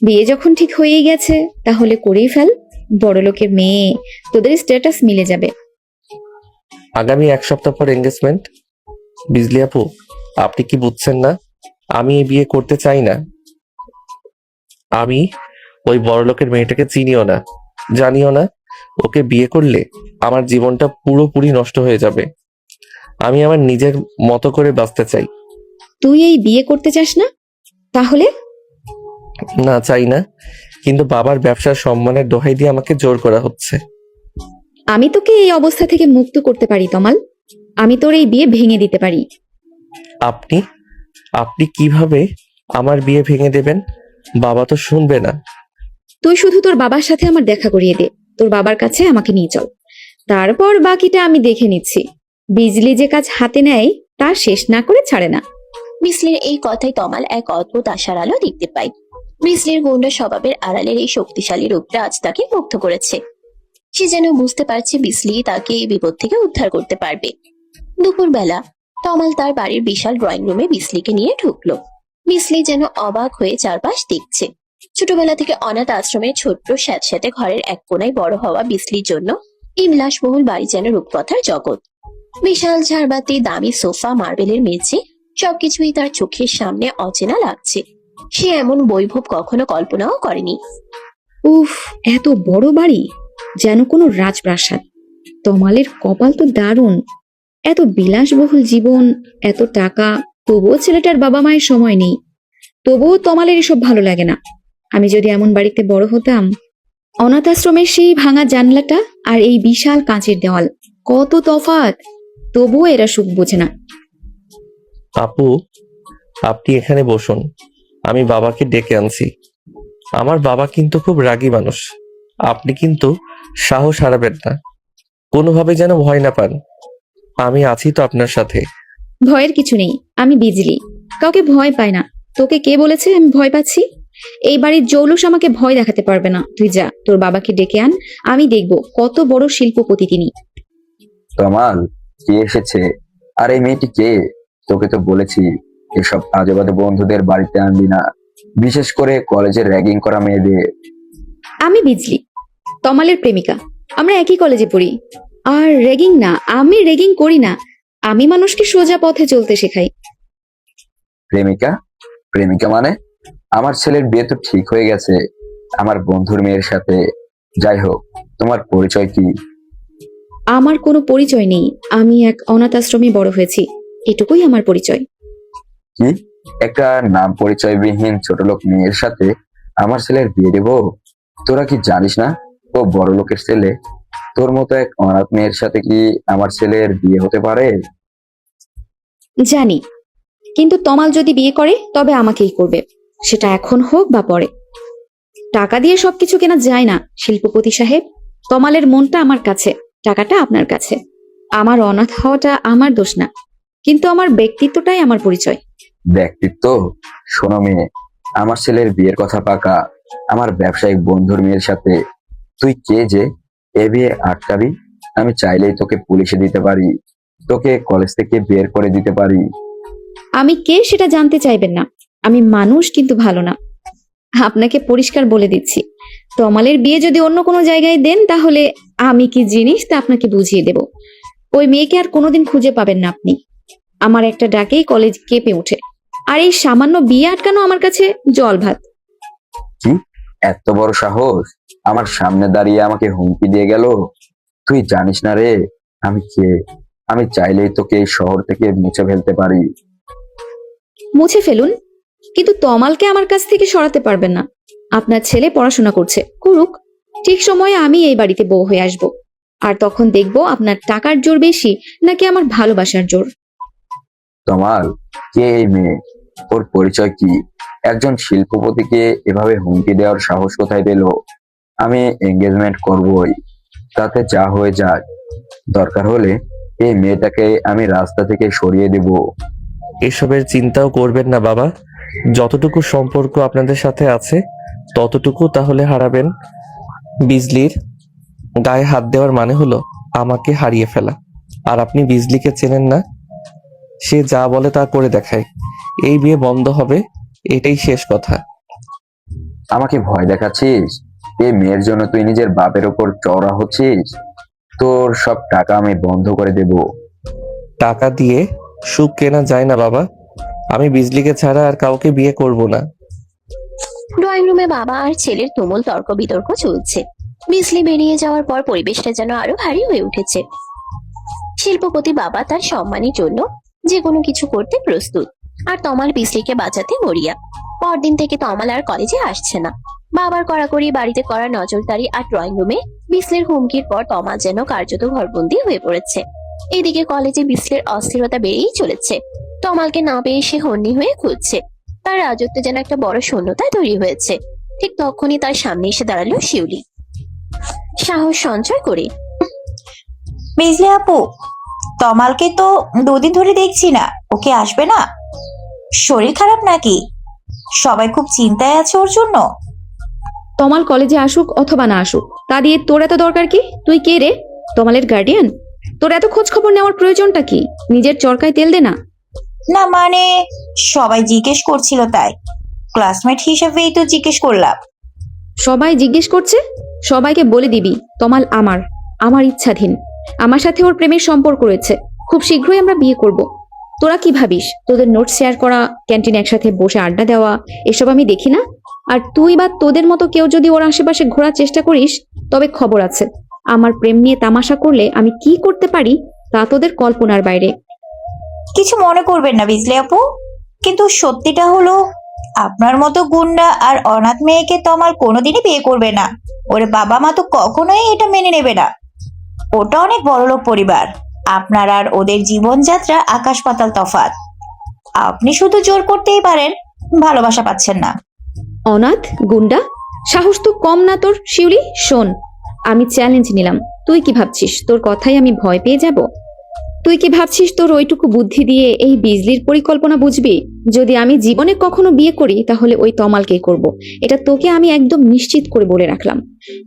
বিয়ে যখন ঠিক হয়েই গেছে তাহলে করেই ফেল। বড়লোকের মেয়ে, তোদের স্ট্যাটাস মিলে যাবে। আগামী 1 সপ্তাহ পর এঙ্গেজমেন্ট। বিজলি আপু, আপনি কি বুঝছেন না? আমি এই বিয়ে করতে চাই না। আমি ওই বড়লোকের মেয়েটাকে চিনিও না, জানিও না। ওকে বিয়ে করলে আমার জীবনটা পুরোপুরি নষ্ট হয়ে যাবে। আমি আমার নিজের মতো করে বাঁচতে চাই। তুই এই বিয়ে করতে চাস না? তাহলে না, চাই না, কিন্তু বাবার ব্যবসার সম্মানের দোহাই দিয়ে আমাকে জোর করা হচ্ছে। আমি তোকে এই অবস্থা থেকে মুক্ত করতে পারি তমাল। আমি তোর এই বিয়ে ভেঙে দিতে পারি। আপনি আপনি কিভাবে আমার বিয়ে ভেঙে দেবেন? বাবা তো শুনবে না। তুই শুধু তোর বাবার সাথে আমার দেখা করিয়ে দে। তোর বাবার কাছে আমাকে নিয়ে চল, তারপর বাকিটা আমি দেখে নিচ্ছি। বিজলি যে কাজ হাতে নেয় তা শেষ না করে ছাড়ে না। বিসলির এই কথায় তমাল এক অদ্ভুত আশার আলো দেখতে পায়। বিসলির গুন্ডা স্বভাবের আড়ালের এই শক্তিশালী রূপটা আজ তাকে মুগ্ধ করেছে। সে যেন বুঝতে পারছে বিসলি তাকে এই বিপদ থেকে উদ্ধার করতে পারবে। দুপুরবেলা তমাল তার বাড়ির বিশাল ড্রয়িং রুমে বিসলিকে নিয়ে ঢুকলো। বিসলি যেন অবাক হয়ে চারপাশ দেখছে। ছোটবেলা থেকে অনাথ আশ্রমের ছোট্ট স্যাঁতস্যাঁতে ঘরের এক কোনায় বড় হওয়া বিসলির জন্য এই বিলাসবহুল বাড়ি যেন রূপকথার জগৎ। বিশাল ঝাড়বাতি, দামি সোফা, মার্বেলের মেঝে, সবকিছুই তার চোখের সামনে অচেনা লাগছে। সে এমন বৈভব কখনো কল্পনাও করেনি। উফ, এত বড় বাড়ি, যেন কোনো রাজপ্রাসাদ। তমালের কপাল তো দারুণ। এত বিলাসবহুল জীবন, এত টাকা, তবুও ছেলেটার বাবা মায়ের সময় নেই। তবুও তমালের এসব ভালো লাগে না। আমি যদি এমন বাড়িতে বড় হতাম। অনাথ আশ্রমের সেই ভাঙা জানলাটা আর এই বিশাল কাঁচের দেওয়াল, কত তফাৎ। তবুও এরা সুখ বোঝে না। আপু, আপনি এখানে বসুন, আমি বাবাকে ডেকে আনছি। আমার বাবা কিন্তু খুব রাগী মানুষ। আপনি কিন্তু সাহস হারাবেন না, কোনোভাবে যেন ভয় না পান। আমি আছি তো আপনার সাথে। ভয়ের কিছু নেই, আমি বিজলি, কাউকে ভয় পাই না। তোকে কে বলেছে আমি ভয় পাচ্ছি? এই বাড়ির জৌলুস আমাকে ভয় দেখাতে পারবে না। তুই যা, তোর বাবাকে ডেকে আন, আমি দেখব কত বড় শিল্পপতি তিনি। তমাল, কে এসেছে? আর এই মেয়েটি কে? তোকে তো বলেছি এসব আজে বাজে বন্ধুদের বাড়িতে আনবি না, বিশেষ করে কলেজে র্যাগিং করা মেয়েদের। আমি বিজলি, তমালের প্রেমিকা। আমরা একই কলেজে পড়ি। আর রেগিং না, আমি রেগিং করি না। আমি মানুষকে সোজা পথে চলতে শেখাই। প্রেমিকা? প্রেমিকা মানে? আমার ছেলের বিয়ে তো ঠিক হয়ে গেছে আমার বন্ধুর মেয়ের সাথে। যাই হোক, তোমার পরিচয় কি? আমার কোনো পরিচয় নেই। আমি এক অনাথ আশ্রমে বড় হয়েছি, এটুকুই আমার পরিচয়। কি, একটা নাম পরিচয়বিহীন ছোট লোক মেয়ের সাথে আমার ছেলের বিয়ে দেবো? তোরা কি জানিস না ও বড় লোকের ছেলে? তোর মতো এক অনাথ মেয়ের সাথে কি আমার ছেলের বিয়ে হতে পারে? জানি, কিন্তু তমাল যদি বিয়ে করে তবে আমাকেই করবে, সেটা এখন হোক বা পরে। টাকা দিয়ে সবকিছু কেনা যায় না শিল্পপতি সাহেব। তমালের মনটা আমার কাছে, টাকাটা আপনার কাছে। আমার অনাথ হওয়াটা আমার দোষ না, কিন্তু আমার ব্যক্তিত্বটাই আমার পরিচয়। ব্যক্তিত্ব? শোনো মেয়ে, আমার ছেলের বিয়ের কথা পাকা আমার ব্যবসায়িক বন্ধুর মেয়ের সাথে। তুই কে যে এ বিয়ে আটকাবি? আমি চাইলেই তোকে পুলিশে দিতে পারি, তোকে কলেজ থেকে বের করে দিতে পারি। আমি কে সেটা জানতে চাইবেন না। আমি মানুষ, কিন্তু ভালো না। আপনাকে পরিষ্কার বলে দিচ্ছি, তমালের বিয়ে যদি অন্য কোনো জায়গায় দেন তাহলে আমি কি জিনিস তা আপনাকে বুঝিয়ে দেব। ওই মেয়েকে আর কোনোদিন খুঁজে পাবেন না আপনি। আমার একটা ডাকেই কলেজ কেঁপে ওঠে, আর এই সামান্য বিয়ে আটকানো আমার কাছে জল ভাত। কি, এত বড় সাহস আমার সামনে দাঁড়িয়ে আমাকে হুমকি দিয়ে গেল? তুই জানিস না রে আমি কে? আমি চাইলেই তোকে এই শহর থেকে মুছে ফেলতে পারি। মুছে ফেলুন, কিন্তু তমালকে আমার কাছ থেকে সরাতে পারবেন না। আপনার ছেলে পড়াশোনা করছে, করুক। ঠিক সময়ে আমি এই বাড়িতে বউ হয়ে আসব, আর তখন দেখবো আপনার টাকার জোর বেশি নাকি আমার ভালোবাসার জোর। তমাল, কে এই মেয়ে? ওর পরিচয় কি? একজন শিল্পপতিকে এভাবে হুমকি দেওয়ার সাহস কোথায় পেল? আমি এঙ্গেজমেন্ট করবই, তাতে যা হয়ে যাক। দরকার হলে এই মেয়েটাকে আমি রাস্তা থেকে সরিয়ে দেব। এসবের চিন্তাও করবেন না বাবা। যতটুকু সম্পর্ক আপনাদের সাথে আছে ততটুকু তাহলে হারাবেন। বিজলির গায়ে হাত দেওয়ার মানে হলো আমাকে হারিয়ে ফেলা। আর আপনি বিজলিকে চেনেন না। সে যা বলে তা করে দেখায়। এই বিয়ে বন্ধ হবে, এটাই শেষ কথা। আমাকে ভয় দেখাচ্ছিস? এই মেয়ের জন্য তুই নিজের বাপের ওপর চড়া হচ্ছিস? তোর সব টাকা আমি বন্ধ করে দেব। টাকা দিয়ে সুখ কেনা যায় না বাবা। আমি বিজলিকে ছাড়া আর কাউকে বিয়ে করব না। ড্রয়িং রুমে বাবা আর ছেলের তুমুল তর্ক বিতর্ক চলছে। বিজলি বেরিয়ে যাওয়ার পর পরিবেশটা যেন আরো ভারী হয়ে উঠেছে। শিল্পপতি বাবা তার সম্মানের জন্য যে কোনো কিছু করতে প্রস্তুত, আর তমাল বিজলিকে বাঁচাতে মরিয়া। পরদিন থেকে তমাল আর কলেজে আসছে না। বাবার কড়াকড়ি, বাড়িতে করা নজরদারি আর ড্রয়িং রুমে বিজলির হুমকির পর তমাল যেন কার্যত ঘরবন্দি হয়ে পড়েছে। এদিকে কলেজে বিজলির অস্থিরতা বেড়েই চলেছে। তমালকে না পেয়ে সে হন্যি হয়ে খুঁজছে। তার রাজত্বে যেন একটা বড় শূন্যতা তৈরি হয়েছে। ঠিক তখনই তার সামনে এসে দাঁড়ালো শিউলি, সাহস সঞ্চয় করে। বিজলি আপু, তমালকে তো 2 দিন ধরে দেখছি না, ওকে আসবে না? শরীর খারাপ নাকি? সবাই খুব চিন্তায় আছে ওর জন্য। তমাল কলেজে আসুক অথবা না আসুক, তা দিয়ে তোর এত দরকার কি? তুই কে রে? তমালের গার্ডিয়ান? তোর এত খোঁজ খবর নেওয়ার প্রয়োজনটা কি? নিজের চরকায় তেল দে না। না মানে, সবাই জিজ্ঞেস করছিল তাই। ক্লাসমেট হিসেবেই তো জিজ্ঞেস করলাম। সবাই জিজ্ঞেস করছে, সবাইকে বলে দিবি তমাল আমার ইচ্ছাধীন। আমার সাথে ওর প্রেমের সম্পর্ক রয়েছে। খুব শীঘ্রই আমরা বিয়ে করব। তোরা কি ভাবিস তোদের নোট শেয়ার করা, ক্যান্টিনে একসাথে বসে আড্ডা দেওয়া, এসব আমি দেখি না? আর তুই বা তোদের মতো কেউ যদি ওর আশেপাশে ঘোরার চেষ্টা করিস, তবে খবর আছে। আমার প্রেম নিয়ে তামাশা করলে আমি কি করতে পারি তা তোদের কল্পনার বাইরে। কিছু মনে করবেন না বিজলি আপু, কিন্তু সত্যিটা হলো আপনার মতো গুন্ডা আর অনাথ মেয়েকে তমাল কোনোদিনই বিয়ে করবে না। ওর বাবা মা তো কখনোই এটা মেনে নেবে না। ওটা অনেক বড়লোক পরিবার। আপনার আর ওদের জীবনযাত্রা আকাশ পাতাল তফাৎ। আপনি শুধু জোর করতেই পারেন, ভালোবাসা পাচ্ছেন না। অনাথ, গুন্ডা, সাহস তো কম না তোর শিউলি। শোন, আমি চ্যালেঞ্জ নিলাম। তুই কি ভাবছিস তোর কথাই আমি ভয় পেয়ে যাব? তুই কি ভাবছিস তোর ওইটুকু বুদ্ধি দিয়ে এই বিজলির পরিকল্পনা বুঝবি? যদি আমি জীবনে কখনো বিয়ে করি তাহলে ওই তমালকেই করব। এটা তোকে আমি একদম নিশ্চিত করে বলে রাখলাম।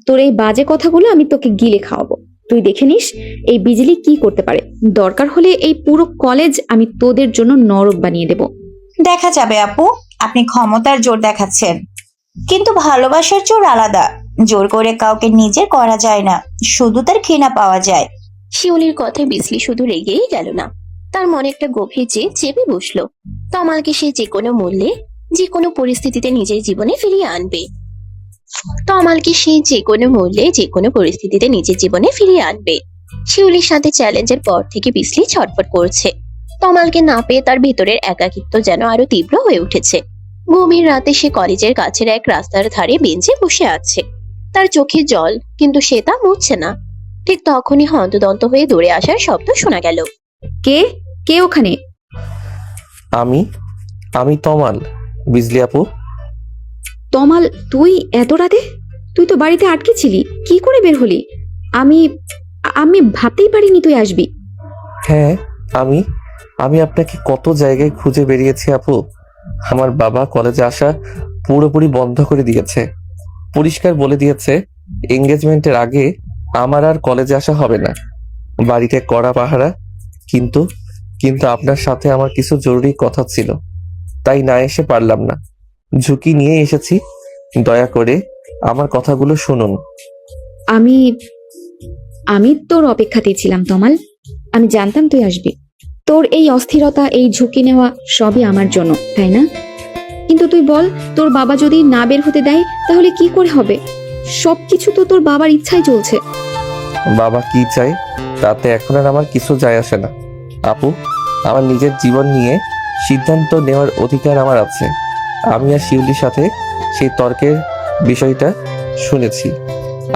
তোর এই বাজে কথাগুলো আমি তোকে গিলে খাওয়াবো। তুই দেখে নিস এই বিজলি কি করতে পারে। দরকার হলে এই পুরো কলেজ আমি তোদের জন্য নরক বানিয়ে দেব। দেখা যাবে আপু, আপনি ক্ষমতার জোর দেখাচ্ছেন, কিন্তু ভালোবাসার জোর আলাদা। জোর করে কাউকে নিজের করা যায় না, শুধু তার ঘৃণা পাওয়া যায়। শিউলির কথায় বিজলি শুধু রেগেই গেল না, তার মনে একটা গভীর জেদ চেপে বসলো। তমালকে সে যে কোনো মূল্যে, যে কোনো পরিস্থিতিতে নিজের জীবনে ফিরিয়ে আনবে। তমালকে সে যে কোনো মূল্যে, যে কোনো পরিস্থিতিতে নিজের জীবনে ফিরিয়ে আনবে। শিউলির সাথে চ্যালেঞ্জের পর থেকে বিজলি ছটফট করছে। তমালকে না পেয়ে তার ভিতরের একাকিত্ব যেন আরো তীব্র হয়ে উঠেছে। গভীর রাতে সে কলেজের কাছের এক রাস্তার ধারে বেঞ্চে বসে আছে। তার চোখে জল, কিন্তু সে তা মুছছে না। ঠিক তখনই হন্তদন্ত হয়ে দৌড়ে আসার শব্দ শোনা গেল। কে কে ওখানে? আমি তমাল। বিজলি আপু, তমাল, তুই এত রাতে? তুই তো বাড়িতে আটকে ছিলি, কি করে বের হলি? আমি আমি ভাবতেই পারিনি তুই আসবি। হ্যাঁ, আমি আপনাকে কত জায়গায় খুঁজে বেরিয়েছি আপু। আমার বাবা কলেজে আসা পুরোপুরি বন্ধ করে দিয়েছে। পরিষ্কার বলে দিয়েছে এঙ্গেজমেন্টের আগে আমার আর কলেজে আসা হবে না। বাড়িতে কড়া পাহারা। কিন্তু আপনার সাথে আমার কিছু জরুরি কথা ছিল, তাই না এসে পারলাম না। ঝুঁকি নিয়ে এসেছি। দয়া করে আমার কথাগুলো শুনুন। আমি আমি তোর অপেক্ষাতেই ছিলাম তমাল। আমি জানতাম তুই আসবি। তোর এই অস্থিরতা, এই ঝুঁকি নেওয়া সবই আমার জন্য, তাই না? কিন্তু তুই বল, তোর বাবা যদি না বের হতে দেয় তাহলে কি করে হবে? সবকিছু তো তোর বাবার ইচ্ছাই চলছে। বাবা কি চাই তাতে এখন আর আমার কিছু যায় আসে না আপু। আমার নিজের জীবন নিয়ে সিদ্ধান্ত নেওয়ার অধিকার আমার আছে। আমি আর শিউলির সাথে সেই তর্কের বিষয়টা শুনেছি।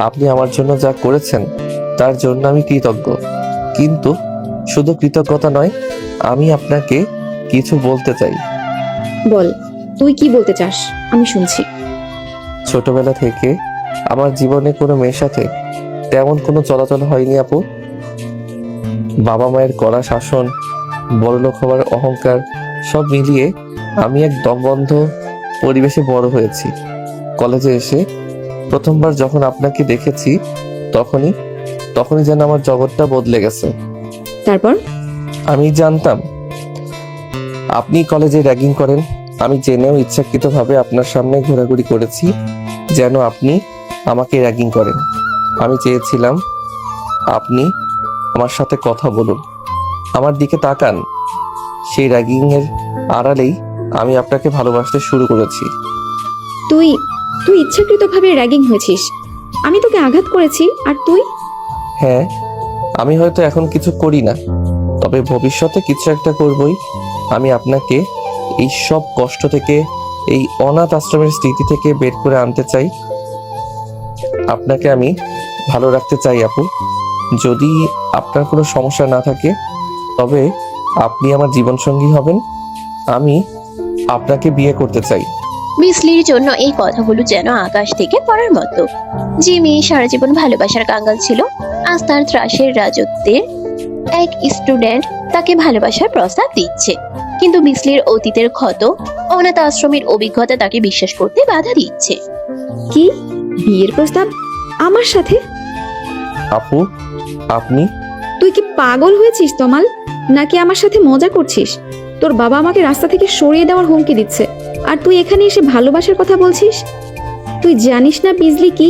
আপনি আমার জন্য যা করেছেন তার জন্য আমি কৃতজ্ঞ। কিন্তু শুধু কৃতজ্ঞতা নয়, আমি আপনাকে কিছু বলতে চাই। বল, তুই কি বলতে চাস? আমি শুনছি। ছোটবেলা থেকে আমার জীবনে কোনো মেয়ের সাথে তেমন কোনো চলাচল হয়নি আপু। বাবা মায়ের কড়া শাসন, বড়লোক হওয়ার অহংকার, সব মিলিয়ে আমি এক দমবন্ধ পরিবেশে বড় হয়েছি। কলেজে এসে প্রথমবার যখন আপনাকে দেখেছি তখনই যেন আমার জগৎটা বদলে গেছে। তারপর? আমি জানতাম আপনি কলেজে র্যাগিং করেন, আমি জেনেও ইচ্ছাকৃতভাবে আপনার সামনে ঘোরাঘুরি করেছি যেন আপনি আমাকে র্যাগিং করেন। আমি চেয়েছিলাম আপনি আমার সাথে কথা বলুন, আমার দিকে তাকান। সেই র্যাগিংয়ের আড়ালেই আমি আপনাকে ভালোবাসতে শুরু করেছি। তুই তুই ইচ্ছাকৃতভাবে র্যাগিং হয়েছিস। আমি তোকে আঘাত করেছি আর তুই? হ্যাঁ, আমি হয়তো এখন কিছু করি না, তবে ভবিষ্যতে কিছু একটা করবই। আমি আপনাকে এই সব কষ্ট থেকে, এই অনাথ আশ্রমের স্মৃতি থেকে বের করে আনতে চাই। আপনাকে আমি ভালো রাখতে চাই আপু। যদি আপনার কোনো সমস্যা না থাকে তবে আপনি আমার জীবনসঙ্গী হবেন। আমি আপনাকে বিয়ে করতে চাই। বিসলির জন্য এই কথাগুলো যেন আকাশ থেকে পড়ার মতো। যে মেয়ে সারা জীবন ভালোবাসার কাঙ্গাল ছিল, আজ তার ত্রাসের রাজত্বের এক স্টুডেন্ট তাকে ভালোবাসার প্রস্তাব দিচ্ছে। কিন্তু বিসলির অতীতের ক্ষত, অনাথ আশ্রমের অভিজ্ঞতা তাকে বিশ্বাস করতে বাধা দিচ্ছে। কি বিয়ের প্রস্তাব আমার সাথে? আপু, আপনি তুই কি পাগল হয়েছিস তমাল, নাকি আমার সাথে মজা করছিস? তোর বাবা আমাকে রাস্তা থেকে সরিয়ে দেওয়ার হুমকি দিচ্ছে, আর তুই এখানে এসে ভালোবাসার কথা বলছিস? তুই জানিস না বিজলি কি?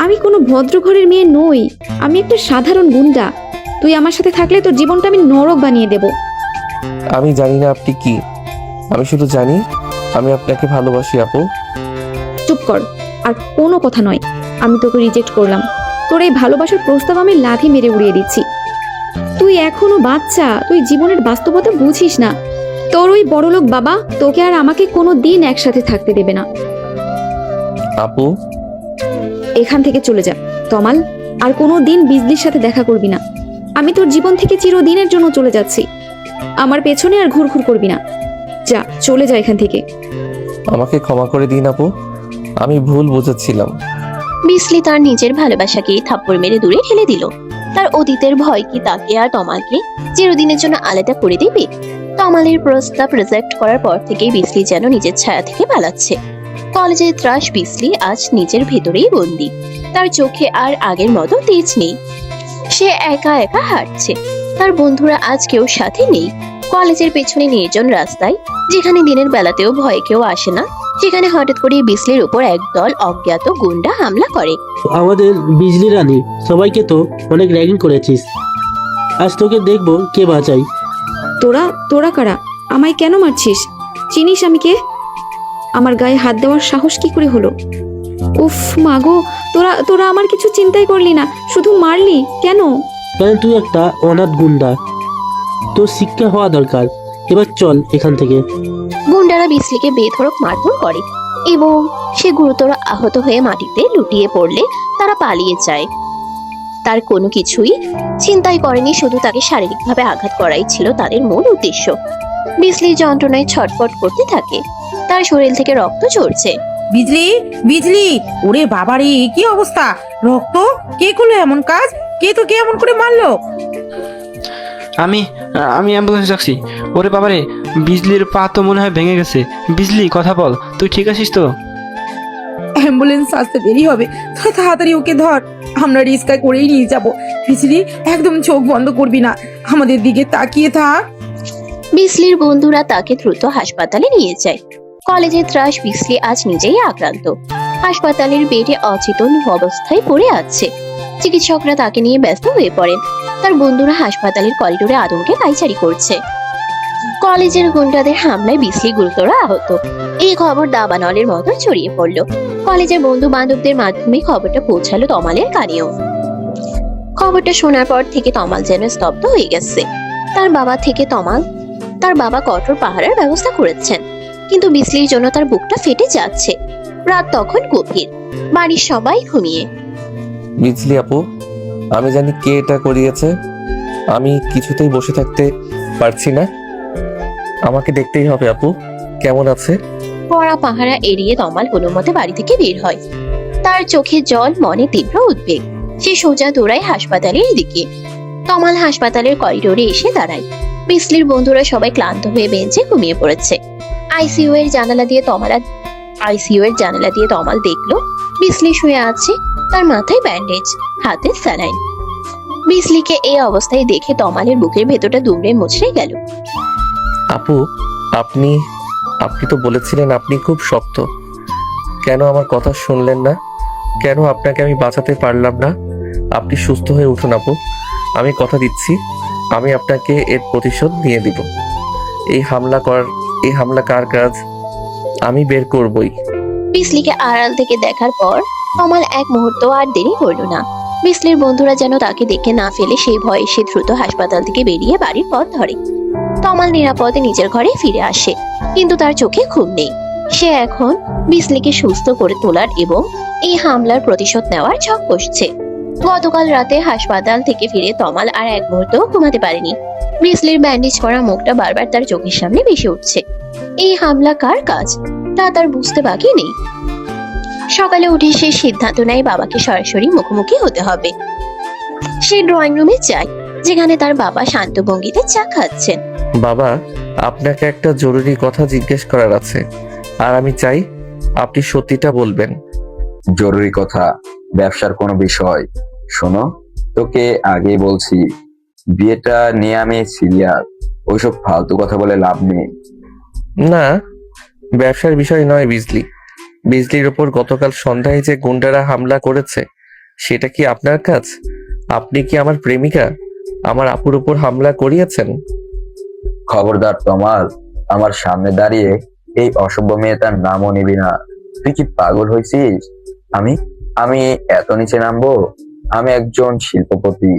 আমি কোনো ভদ্র ঘরের মেয়ে নই, আমি একটা সাধারণ গুন্ডা। তুই আমার সাথে থাকলে তোর জীবনটা আমি নরক বানিয়ে দেব। আমি জানি না আপনি কি, আমি শুধু জানি আমি আপনাকে ভালোবাসি আপু। চুপ কর, আর কোনো কথা নয়। আমি তোকে রিজেক্ট করলাম। তোর এই ভালোবাসার প্রস্তাব আমি লাথি মেরে উড়িয়ে দিচ্ছি। তুই এখনো বাচ্চা, তুই জীবনের বাস্তবতা বুঝিস না। তোর ওই বড়লোক বাবা তোকে আর আমাকে কোনো দিন একসাথে থাকতে দেবে না। আপু, এখান থেকে চলে যা তমাল, আর কোনো দিন বিজলির সাথে দেখা করবি না। আমি তোর জীবন থেকে চিরদিনের জন্য চলে যাচ্ছি। আমার পেছনে আর ঘুরঘুর করবি না। যা, চলে যা এখান থেকে। আমাকে ক্ষমা করে দিন আপু, আমি ভুল বুঝেছিলাম। বিসলি তার নিজের ভালোবাসাকে থাপ্পড় মেরে দূরে ঠেলে দিল। তার অতীতের ভয় কি তাকে আর তমালকে চিরদিনের জন্য আলাদা করে দেবে? তমালের প্রস্তাব রিজেক্ট করার পর থেকেই বিসলি যেন নিজের ছায়া থেকে পালাচ্ছে। কলেজের ত্রাস বিসলি আজ নিজের ভেতরেই বন্দি। তার চোখে আর আগের মতো তেজ নেই। সে একা একা হাঁটছে, তার বন্ধুরা আজ কেউ সাথে নেই। কলেজের পেছনে নির্জন রাস্তায়, যেখানে দিনের বেলাতেও ভয়ে কেউ আসে না, সেখানে হঠাৎ করে বিসলির উপর একদল অজ্ঞাত গুন্ডা হামলা করে। আমাদের বিজলি রানী, সবাইকে তো অনেক র্যাগিং করেছিস, আজ তোকে দেখবো কে বাঁচাই। তোরা তোরা কারা? আমায় কেন মারছিস? চিনিস আমি কে? আমার গায়ে হাত দেওয়ার সাহস কি করে হলো? উফ মাগো, তোরা তোরা আমার কিছু চিন্তাই করলি না, শুধু মারলি কেন? কারণ তুই একটা অনাথ গুন্ডা, তোর শিক্ষা হওয়া দরকার। এবার চল এখান থেকে। গুন্ডারা বিসলিকে বেধড়ক মারধর করে এবং সে গুরুতর আহত হয়ে মাটিতে লুটিয়ে পড়লে তারা পালিয়ে যায়। তার কোনো কিছুই চিন্তাই করেনি, শুধু তাকে শারীরিকভাবে আঘাত করাই ছিল তাদের মূল উদ্দেশ্য। বিসলি যন্ত্রণায় ছটফট করতে থাকে, তার শরীর থেকে রক্ত ঝরছে। বিজলি, বিজলি, ওরে বাবারে, কি অবস্থা! রক্ত! কে করলো এমন কাজ? কে তোকে এমন করে মারলো? আমি আমি অ্যাম্বুলেন্স ডাকছি। ওরে বাবারে, বিজলির পা তো মনে হয় ভেঙে গেছে। বিজলি, কথা বল, তুই ঠিক আছিস তো? অ্যাম্বুলেন্স আসতে দেরি হবে, তুই তাড়াতাড়ি ওকে ধর। আমরা রিস্কায় করেই নিয়ে যাব। বিজলি, একদম চোখ বন্ধ করবি না, আমাদের দিকে তাকিয়ে থাক। বিসলির বন্ধুরা তাকে দ্রুত হাসপাতালে নিয়ে যায়। কলেজের ত্রাস বিসলি আজ নিজেই আক্রান্ত। হাসপাতালের বেডে অচেতন অবস্থায় পড়ে আছে। চিকিৎসকরা তাকে নিয়ে ব্যস্ত হয়ে পড়েন। তার বন্ধুরা হাসপাতালের করিডোরে আতঙ্কে পায়চারি করছে। কলেজের গুন্ডাদের হামলায় বিসলি গুরুতর আহত। এই খবর দাবানলের মতো ছড়িয়ে পড়ল। কলেজের বন্ধু বান্ধবদের মাধ্যমে খবরটা পৌঁছালো তমালের কানেও। খবরটা শোনার পর থেকে তমাল যেন স্তব্ধ হয়ে গেছে। তার বাবা কঠোর পাহারার ব্যবস্থা করেছেন, কিন্তু বিসলির জন্য তার বুকটা ফেটে যাচ্ছে। রাত তখন গভীর, বাড়ির সবাই ঘুমিয়ে। বিজলি আপু, আমি জানি কে এটা করিয়েছে। আমি কিছুতেই বসে থাকতে পারছি না, আমাকে দেখতেই হবে। আপু কেমন আছে? পড়া পাহারা এড়িয়ে তমাল কোনো মতে বাড়ি থেকে বের হয়। তার চোখে জল, মনে তীব্র উদ্বেগ। সে সোজা দৌড়ায় হাসপাতালের দিকে। তমাল হাসপাতালের করিডোরে এসে দাঁড়ায়। বিসলির বন্ধুরা সবাই ক্লান্ত হয়ে বেঞ্চে ঘুমিয়ে পড়েছে। আইসিইউ এর জানালা দিয়ে তমাল দেখলো বিসলি শুয়ে আছে, তার মাথায় ব্যান্ডেজ, হাতে স্যালাইন। বিসলিকে এই অবস্থায় দেখে তমালের বুকের ভেতরটা দুমড়ে মুচড়ে গেল। আপু, আপনি আপনি তো বলেছিলেন আপনি খুব শক্ত। কেন আমার কথা শুনলেন না? কেন আপনাকে আমি বাঁচাতে পারলাম না? আপনি সুস্থ হয়ে উঠুন আপু। আমি কথা দিচ্ছি, আমি আপনাকে এর প্রতিশোধ নিয়ে দিব। এই হামলা কার কাজ আমি বের করবই। বিসলিকে আড়াল থেকে দেখার পর তমাল এক মুহূর্ত আর দেরি করল না। বিসলির বন্ধুরা যেন তাকে দেখে না ফেলে সেই ভয়ে সে দ্রুত হাসপাতাল থেকে বেরিয়ে বাড়ির পথ ধরে। তমাল নিরাপদে নিজের ঘরে ফিরে আসে, কিন্তু তার চোখে ঘুম নেই। সে এখন বিসলিকে সুস্থ করে তোলার এবং এই হামলার প্রতিশোধ নেওয়ার ছক কষছে। গতকাল রাতে হাসপাতাল থেকে ফিরে তমাল আর এক মুহূর্ত ঘুমাতে পারেনি। বিসলির ব্যান্ডেজ করা মুখটা বারবার তার চোখের সামনে ভেসে উঠছে। এই হামলা কার কাজ তা তার বুঝতে বাকি নেই। সকালে উঠে সে সিদ্ধান্ত নেয় বাবাকে সরাসরি মুখোমুখি হতে হবে। সে ড্রয়িং রুমে যায়, যেখানে তার বাবা শান্ত ভঙ্গিতে চা খাচ্ছেন। বাবা, আপনাকে একটা জরুরি কথা জিজ্ঞেস করার আছে, আর আমি চাই আপনি সত্যিটা বলবেন। জরুরি কথা? ব্যবসার কোনো বিষয়? শোনো, তোকে আগেই বলছি, বিয়েটা নিয়ে আমি সিরিয়াস। ওইসব ফালতু কথা বলে লাভ নেই। না, ব্যবসার বিষয় নয় বিজলির ওপর গতকাল সন্ধ্যায় যে গুন্ডারা হামলা করেছে সেটা কি আপনার কাজ? আপনি কি আমার প্রেমিকা? আমার আপুর উপর হামলা করিয়েছেন? খবরদার তমাল, আমার সামনে দাঁড়িয়ে এই অসভ্য মেয়েটার নামও নিবি না। তুই কি পাগল হয়েছিস? আমি আমি এত নিচে নামবো? আমি একজন শিল্পপতি,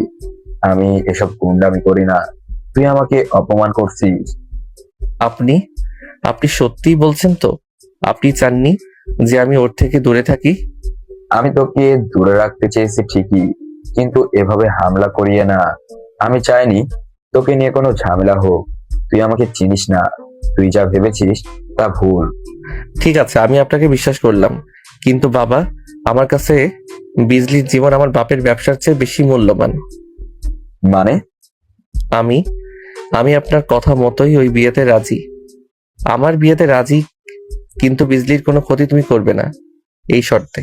আমি এসব গুন্ডামি করি না। তুই আমাকে অপমান করছিস। আপনি আপনি সত্যিই বলছেন তো? আপনি চাননি যে আমি ওর থেকে দূরে থাকি? আমি তোকে দূরে রাখতে চেয়েছি ঠিকই, কিন্তু এভাবে হামলা করিয়ে না। আমি চাইনি তোকে নিয়ে কোনো ঝামেলা হোক। তুই আমাকে চিনিস না, তুই যা ভেবেছিস তা ভুল। ঠিক আছে, আমি আপনাকে বিশ্বাস করলাম, কিন্তু বাবা, আমার কাছে বিজলির জীবন আমার বাপের ব্যবসার চেয়ে বেশি মূল্যবান। মানে? আমি আমি আপনার কথা মতোই ওই বিয়েতে রাজি। আমার বিয়েতে রাজি, কিন্তু বিজলির কোনো ক্ষতি তুমি করবে না এই শর্তে।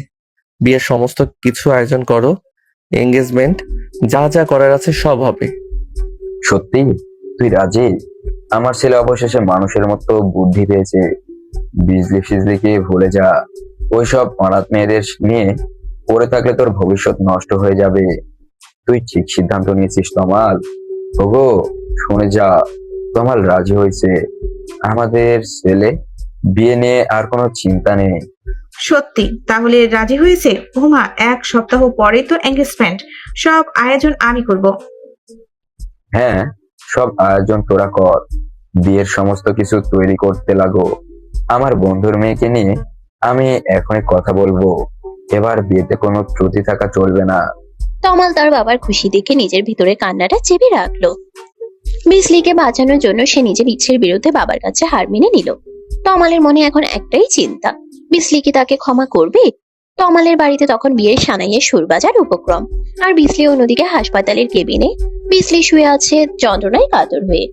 বিয়ের সমস্ত কিছু আয়োজন করো, এঙ্গেজমেন্ট যা যা করার আছে সব হবে। সত্যি তুই রাজি? আমার ছেলে অবশেষে মানুষের মতো বুদ্ধি পেয়েছে। বিজলি ফিজলিকে ভুলে যা। ওইসব অনাথ মেয়েদের নিয়ে পড়ে থাকলে তোর ভবিষ্যৎ নষ্ট হয়ে যাবে। তুই ঠিক সিদ্ধান্ত নিয়েছিস তমাল। ওগো, শুনে যা, তমাল রাজি হয়েছে। আমাদের ছেলে বিয়ে নিয়ে আর কোনো চিন্তা নেই। সত্যি? তাহলে রাজি হয়েছে? ওমা, 1 সপ্তাহ পরে তো এঙ্গেজমেন্ট। সব আয়োজন আমি করব। হ্যাঁ, সব আয়োজন তোরা কর। বিয়ের সমস্ত কিছু তৈরি করতে লাগো। আমার বন্ধুর মেয়েকে নিয়ে আমি এখনই কথা বলবো। এবার বিয়েতে কোনো ত্রুটি থাকা চলবে না। তমাল তার বাবার খুশি দেখে নিজের ভিতরে কান্নাটা চেপে রাখলো। বিসলিকে বাঁচানোর জন্য সে নিজের ইচ্ছের বিরুদ্ধে বাবার কাছে হার মেনে নিল। তমালের মনে এখন একটাই চিন্তা, বিসলি কি তাকে ক্ষমা করবে? তমালের বাড়িতে তখন বিয়ের সানাইয়ের সুর বাজার উপক্রম, আর বিসলি অন্যদিকে হাসপাতালের কেবিনে বিসলি শুয়ে আছে যন্ত্রণায় কাতর হয়ে।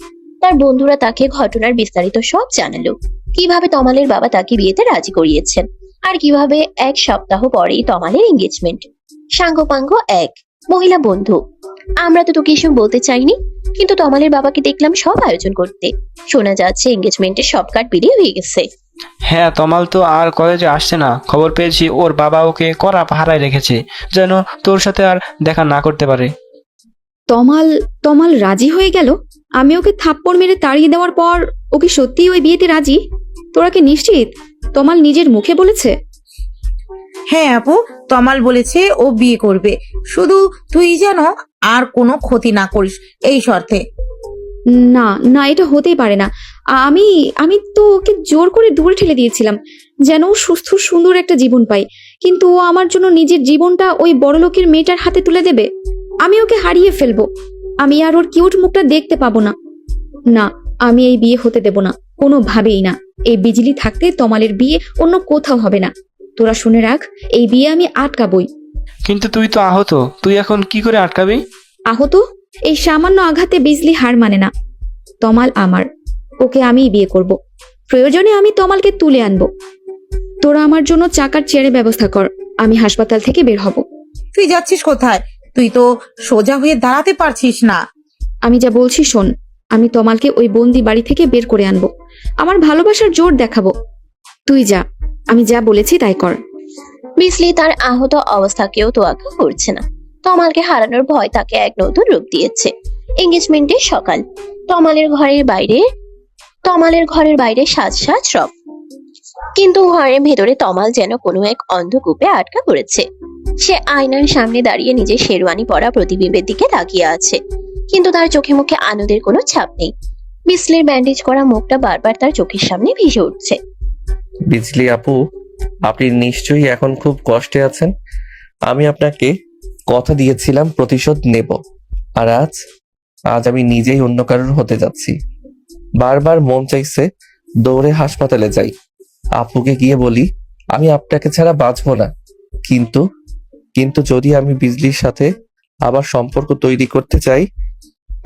তার বন্ধুরা তাকে ঘটনার বিস্তারিত সব জানালো, কিভাবে তমালের বাবা তাকে বিয়েতে রাজি করিয়েছেন, আর কিভাবে 1 সপ্তাহ পরেই তমালের এঙ্গেজমেন্ট। সাঙ্গপাঙ্গ 1 মহিলা বন্ধু, আমরা তো তোকে এসব বলতে চাইনি, কিন্তু তমালের বাবাকে দেখলাম সব আয়োজন করতে। শোনা যাচ্ছে এঙ্গেজমেন্টের সব কার্ড বেরিয়ে হয়ে গেছে। হ্যাঁ, তমাল তো আর কলেজে আসছে না। খবর পেয়েছি ওর বাবা ওকে কড়া পাহারায় রেখেছে, যেন তোর সাথে আর দেখা না করতে পারে। তমাল রাজি হয়ে গেল? আমি ওকে থাপ্পড় মেরে তাড়িয়ে দেওয়ার পর ওকে সত্যিই ওই বিয়েতে রাজি? তোরা কি নিশ্চিত? তমাল নিজের মুখে বলেছে। হ্যাঁ আপু, তমাল বলেছে ও বিয়ে করবে, শুধু তুই যেন আর কোনো ক্ষতি না করিস এই শর্তে। না না, এটা হতেই পারে না। আমি আমি তো ওকে জোর করে দূরে ঠেলে দিয়েছিলাম, যেন ও সুস্থ সুন্দর একটা জীবন পায়। কিন্তু ও আমার জন্য নিজের জীবনটা ওই বড়লোকের মেয়েটার হাতে তুলে দেবে। আমি ওকে হারিয়ে ফেলবো। আমি আর ওর কিউট মুখটা দেখতে পাবো না। না, আমি এই বিয়ে হতে দেব না, কোনোভাবেই না। এই বিজলি থাকতে তমালের বিয়ে অন্য কোথাও হবে না। তোরা শুনে রাখ, এই বিয়ে আমি আটকাবই। কিন্তু তুই তো আহত, তুই এখন কি করে আটকাবি? আহত? এই সামান্য আঘাতে বিজলি হার মানে না। তমাল আমার, ওকে আমিই বিয়ে করব। প্রয়োজনে আমি তমালকে তুলে আনবো। তোরা আমার জন্য চাকার চেয়ারের ব্যবস্থা কর, আমি হাসপাতাল থেকে বের হব। তুই যাচ্ছিস কোথায়? তুই তো সোজা হয়ে দাঁড়াতে পারছিস না। আমি যা বলছি শোন, আমি তমালকে ওই বন্দি বাড়ি থেকে বের করে আনবো। আমার ভালোবাসার জোর দেখাবো। তুই যা, আমি যা বলেছি তাই কর। বিসলি তার আহত অবস্থাকেও তোয়াক্কা করছে না। তমালকে হারানোর ভয় তাকে এক নতুন রূপ দিয়েছে। এঙ্গেজমেন্টের সকাল। তমালের ঘরের বাইরে সাজ সাজ রব, কিন্তু ঘরের ভেতরে তমাল যেন কোনো এক অন্ধকূপে আটকা পড়েছে। সে আয়নার সামনে দাঁড়িয়ে নিজের শেরওয়ানি পরা প্রতিবিম্বের দিকে তাকিয়ে আছে, কিন্তু তার চোখে মুখে আনন্দের কোনো ছাপ নেই। বিসলির ব্যান্ডেজ করা মুখটা বারবার তার চোখের সামনে ভেসে উঠছে। বিজলি আপু, আপনি নিশ্চয়ই এখন খুব কষ্টে আছেন। আমি আপনাকে কথা দিয়েছিলাম প্রতিশোধ নেব, আর আজ আমি নিজেই অন্য কারোর হতে যাচ্ছি। বারবার মন চাইছে দৌড়ে হাসপাতালে যাই, আপুকে গিয়ে বলি আমি আপনাকে ছাড়া বাঁচবো না। কিন্তু কিন্তু যদি আমি বিজলির সাথে আবার সম্পর্ক তৈরি করতে চাই,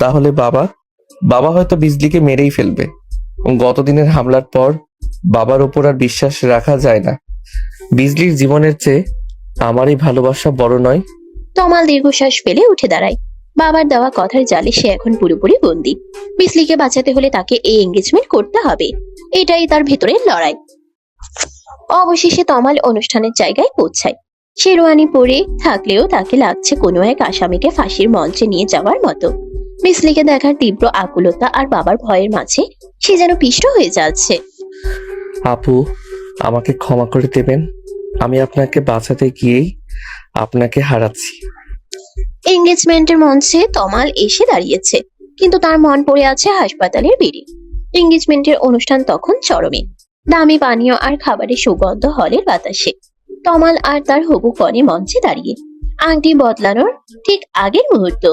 তাহলে বাবা হয়তো বিজলিকে মেরেই ফেলবে। গতদিনের হামলার পর বাবার ওপর আর বিশ্বাস রাখা যায় না। বিজলির জীবনের চেয়ে আমারই ভালোবাসা বড় নয়। তমাল দীর্ঘশ্বাস ফেলে উঠে দাঁড়ায়। বাবার দেওয়া কথার জালে সে এখন পুরোপুরি বন্দী। বিসলিকে বাঁচাতে হলে তাকে এই এঙ্গেজমেন্ট করতে হবে, এটাই তার ভেতরের লড়াই। অবশেষে তমাল অনুষ্ঠানের জায়গায় পৌঁছায়। শেরওয়ানি পরে থাকলেও তাকে লাগছে কোনো এক আসামিকে ফাঁসির মঞ্চে নিয়ে যাওয়ার মতো। বিসলিকে দেখার তীব্র আকুলতা আর বাবার ভয়ের মাঝে সে যেন পিষ্ট হয়ে যাচ্ছে। আপু, আমাকে ক্ষমা করে দেবেন। আমি আপনাকে বাঁচাতে গিয়েই আপনাকে হারাচ্ছি। এঙ্গেজমেন্টের মঞ্চে তমাল এসে দাঁড়িয়েছে, কিন্তু তার মন পড়ে আছে হাসপাতালের বেডে। এঙ্গেজমেন্টের অনুষ্ঠান তখন চরমে। দামি পানীয় আর খাবারের সুগন্ধ হলের বাতাসে। তমাল আর তার হবু কনে মঞ্চে দাঁড়িয়ে। আংটি বদলানোর ঠিক আগের মুহূর্ত।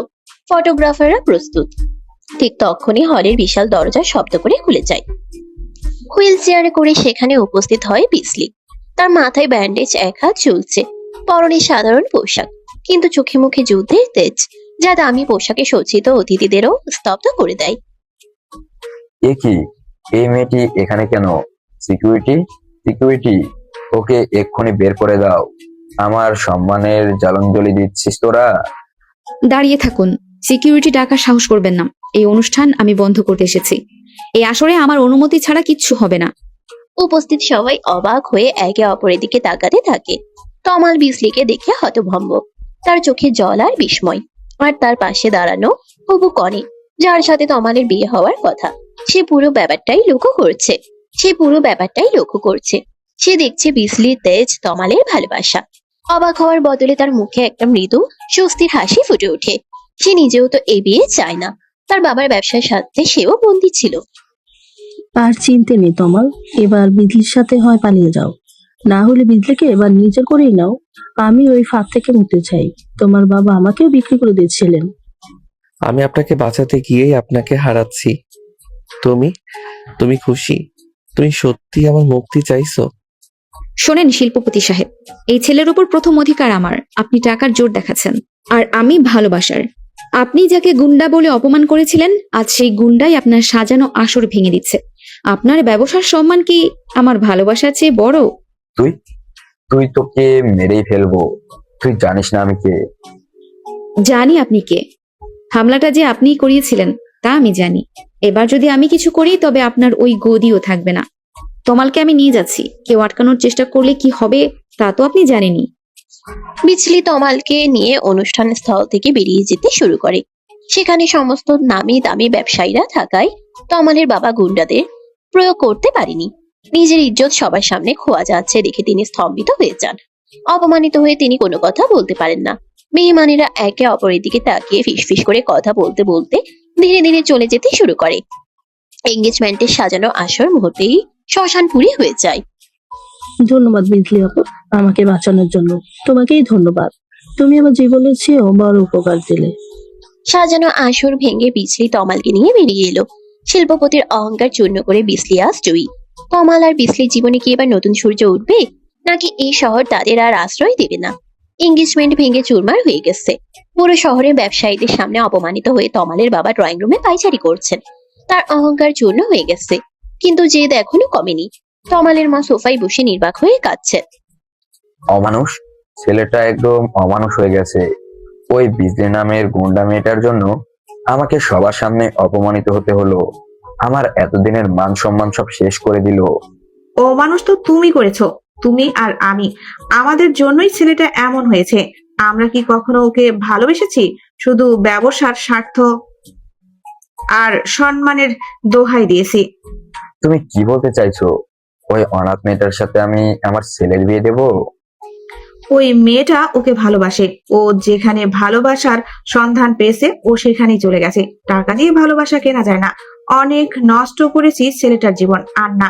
ফটোগ্রাফাররা প্রস্তুত। ঠিক তখনই হলের বিশাল দরজা শব্দ করে খুলে যায়। হুইল চেয়ারে করে সেখানে উপস্থিত হয় বিসলি। তার মাথায় ব্যান্ডেজ, এক হাত ঝুলছে, পরনে সাধারণ পোশাক, কিন্তু চোখে মুখে যুদ্ধের তেজ, যা দামি পোশাকে সজ্জিত অতিথিদেরও স্তব্ধ করে দেয়। এ কি, এই মেয়েটি এখানে কেন? সিকিউরিটি, ওকে এক্ষুনি বের করে দাও। আমার সম্মানের জলাঞ্জলি দিচ্ছিস তোরা? দাঁড়িয়ে থাকুন, সিকিউরিটি ডাকার সাহস করবেন না। এই অনুষ্ঠান আমি বন্ধ করতে এসেছি। এই আসরে আমার অনুমতি ছাড়া কিচ্ছু হবে না। উপস্থিত সবাই অবাক হয়ে একে অপরের দিকে তাকাতে থাকে। তমাল বিসলিকে দেখে হতভম্ব, তার চোখে জল আর বিস্ময়। আর তার পাশে দাঁড়ানো হবু কনে, যার সাথে তমালের বিয়ে হওয়ার কথা, সে পুরো ব্যাপারটাই লক্ষ্য করছে। সে দেখছে বিসলির তেজ, তমালের ভালোবাসা। অবাক হওয়ার বদলে তার মুখে একটা মৃদু স্বস্তির হাসি ফুটে ওঠে। সে নিজেও তো এই বিয়ে চায় না। তার বাবার ব্যবসার সাথে সেও বন্দী ছিল। আর চিনতে নেই তমাল, এবার বিজলির সাথে হয় পালিয়ে যাও, না হলে বিজলিকে এবার নিজে করেই নাও। আমি ওই ফাঁদ থেকে মুক্তি চাই। তোমার বাবা আমাকেও বিক্রি করে দিয়েছিলেন। আমি আপনাকে বাঁচাতে গিয়েই আপনাকে হারাচ্ছি। তুমি খুশি? তুমি সত্যি আমার মুক্তি চাইছো? শোনেন শিল্পপতি সাহেব, এই ছেলের উপর প্রথম অধিকার আমার। আপনি টাকার জোর দেখাচ্ছেন, আর আমি ভালোবাসার। আপনি যাকে গুন্ডা বলে অপমান করেছিলেন, আজ সেই গুন্ডাই আপনার সাজানো আসর ভেঙে দিচ্ছে। আপনার ব্যবসার সম্মান কি আমার ভালোবাসার চেয়ে বড়? তুই তোকে মেরেই ফেলবো। তুই জানিস না আমি কে? জানি আপনি কে। হামলাটা যে আপনিই করিয়েছিলেন তা আমি জানি। এবার যদি আমি কিছু করি তবে আপনার ওই গদিও থাকবে না। তমালকে আমি নিয়ে যাচ্ছি, কেউ আটকানোর চেষ্টা করলে কি হবে তা তো আপনি জানেনই। বিজলি তমালকে নিয়ে অনুষ্ঠান স্থল থেকে বেরিয়ে যেতে শুরু করে। সেখানে সমস্ত নামি দামি ব্যবসায়ীরা থাকায় তমালের বাবা গুন্ডাদের প্রয়োগ করতে পারেনি। নিজের ইজ্জত সবার সামনে খোয়া যাচ্ছে দেখে তিনি স্তম্ভিত হয়ে যান। অপমানিত হয়ে তিনি কোনো কথা বলতে পারেন না। মেহমানেরা একে অপরের দিকে তাকিয়ে ফিসফিস করে কথা বলতে বলতে ধীরে ধীরে চলে যেতে শুরু করে। এঙ্গেজমেন্টের সাজানো আসর মুহূর্তেই শ্মশানপুরী হয়ে যায়। ধন্যবাদ বিজলি আপু, আমাকে বাঁচানোর জন্য তোমাকেই ধন্যবাদ। তুমি আমার জীবনের চেয়েও বড় উপকার দিলে। সাজানো আসর ভেঙে বিজলি তমালকে নিয়ে বেরিয়ে এলো। শিল্পপতির অহংকার চূর্ণ করে বিজলি আজ জয়ী। তমাল আর বিজলির জীবনে কি এবার নতুন সূর্য উঠবে, নাকি এই শহর তাদের আর আশ্রয় দেবে না? এঙ্গেজমেন্ট ভেঙে চুরমার হয়ে গেছে। পুরো শহরের ব্যবসায়ীদের সামনে অপমানিত হয়ে তমালের বাবা ড্রয়িং রুমে পায়চারি করছেন। তার অহংকার চূর্ণ হয়ে গেছে, কিন্তু জেদ এখনো কমেনি। তমালের মা সোফায় বসে নির্বাক হয়ে কাঁদছেন। অমানুষ, ছেলেটা একদম অমানুষ হয়ে গেছে। ওই বিজলি নামের গুন্ডা মেয়েটার জন্য আমাকে সবার সামনে অপমানিত হতে হলো। আমার এতদিনের মান সম্মান সব শেষ করে দিল। ও মানুষ তো তুমি করেছো, তুমি আর আমি। আমাদের জন্যই ছেলেটা এমন হয়েছে। আমরা কি কখনো ওকে ভালোবেসেছি? শুধু ব্যবসার স্বার্থ আর সম্মানের দোহাই দিয়েছি। তুমি কি বলতে চাইছো? ওই অনাথ মেয়েটার সাথে আমি আমার ছেলের বিয়ে দেব? ওই মেয়েটা ওকে ভালোবাসে। ও যেখানে ভালোবাসার সন্ধান পেয়েছে ও সেখানেই চলে গেছে। টাকা দিয়ে ভালোবাসা কেনা যায় না। অনেক নষ্ট করেছি ছেলেটার জীবন। আর না,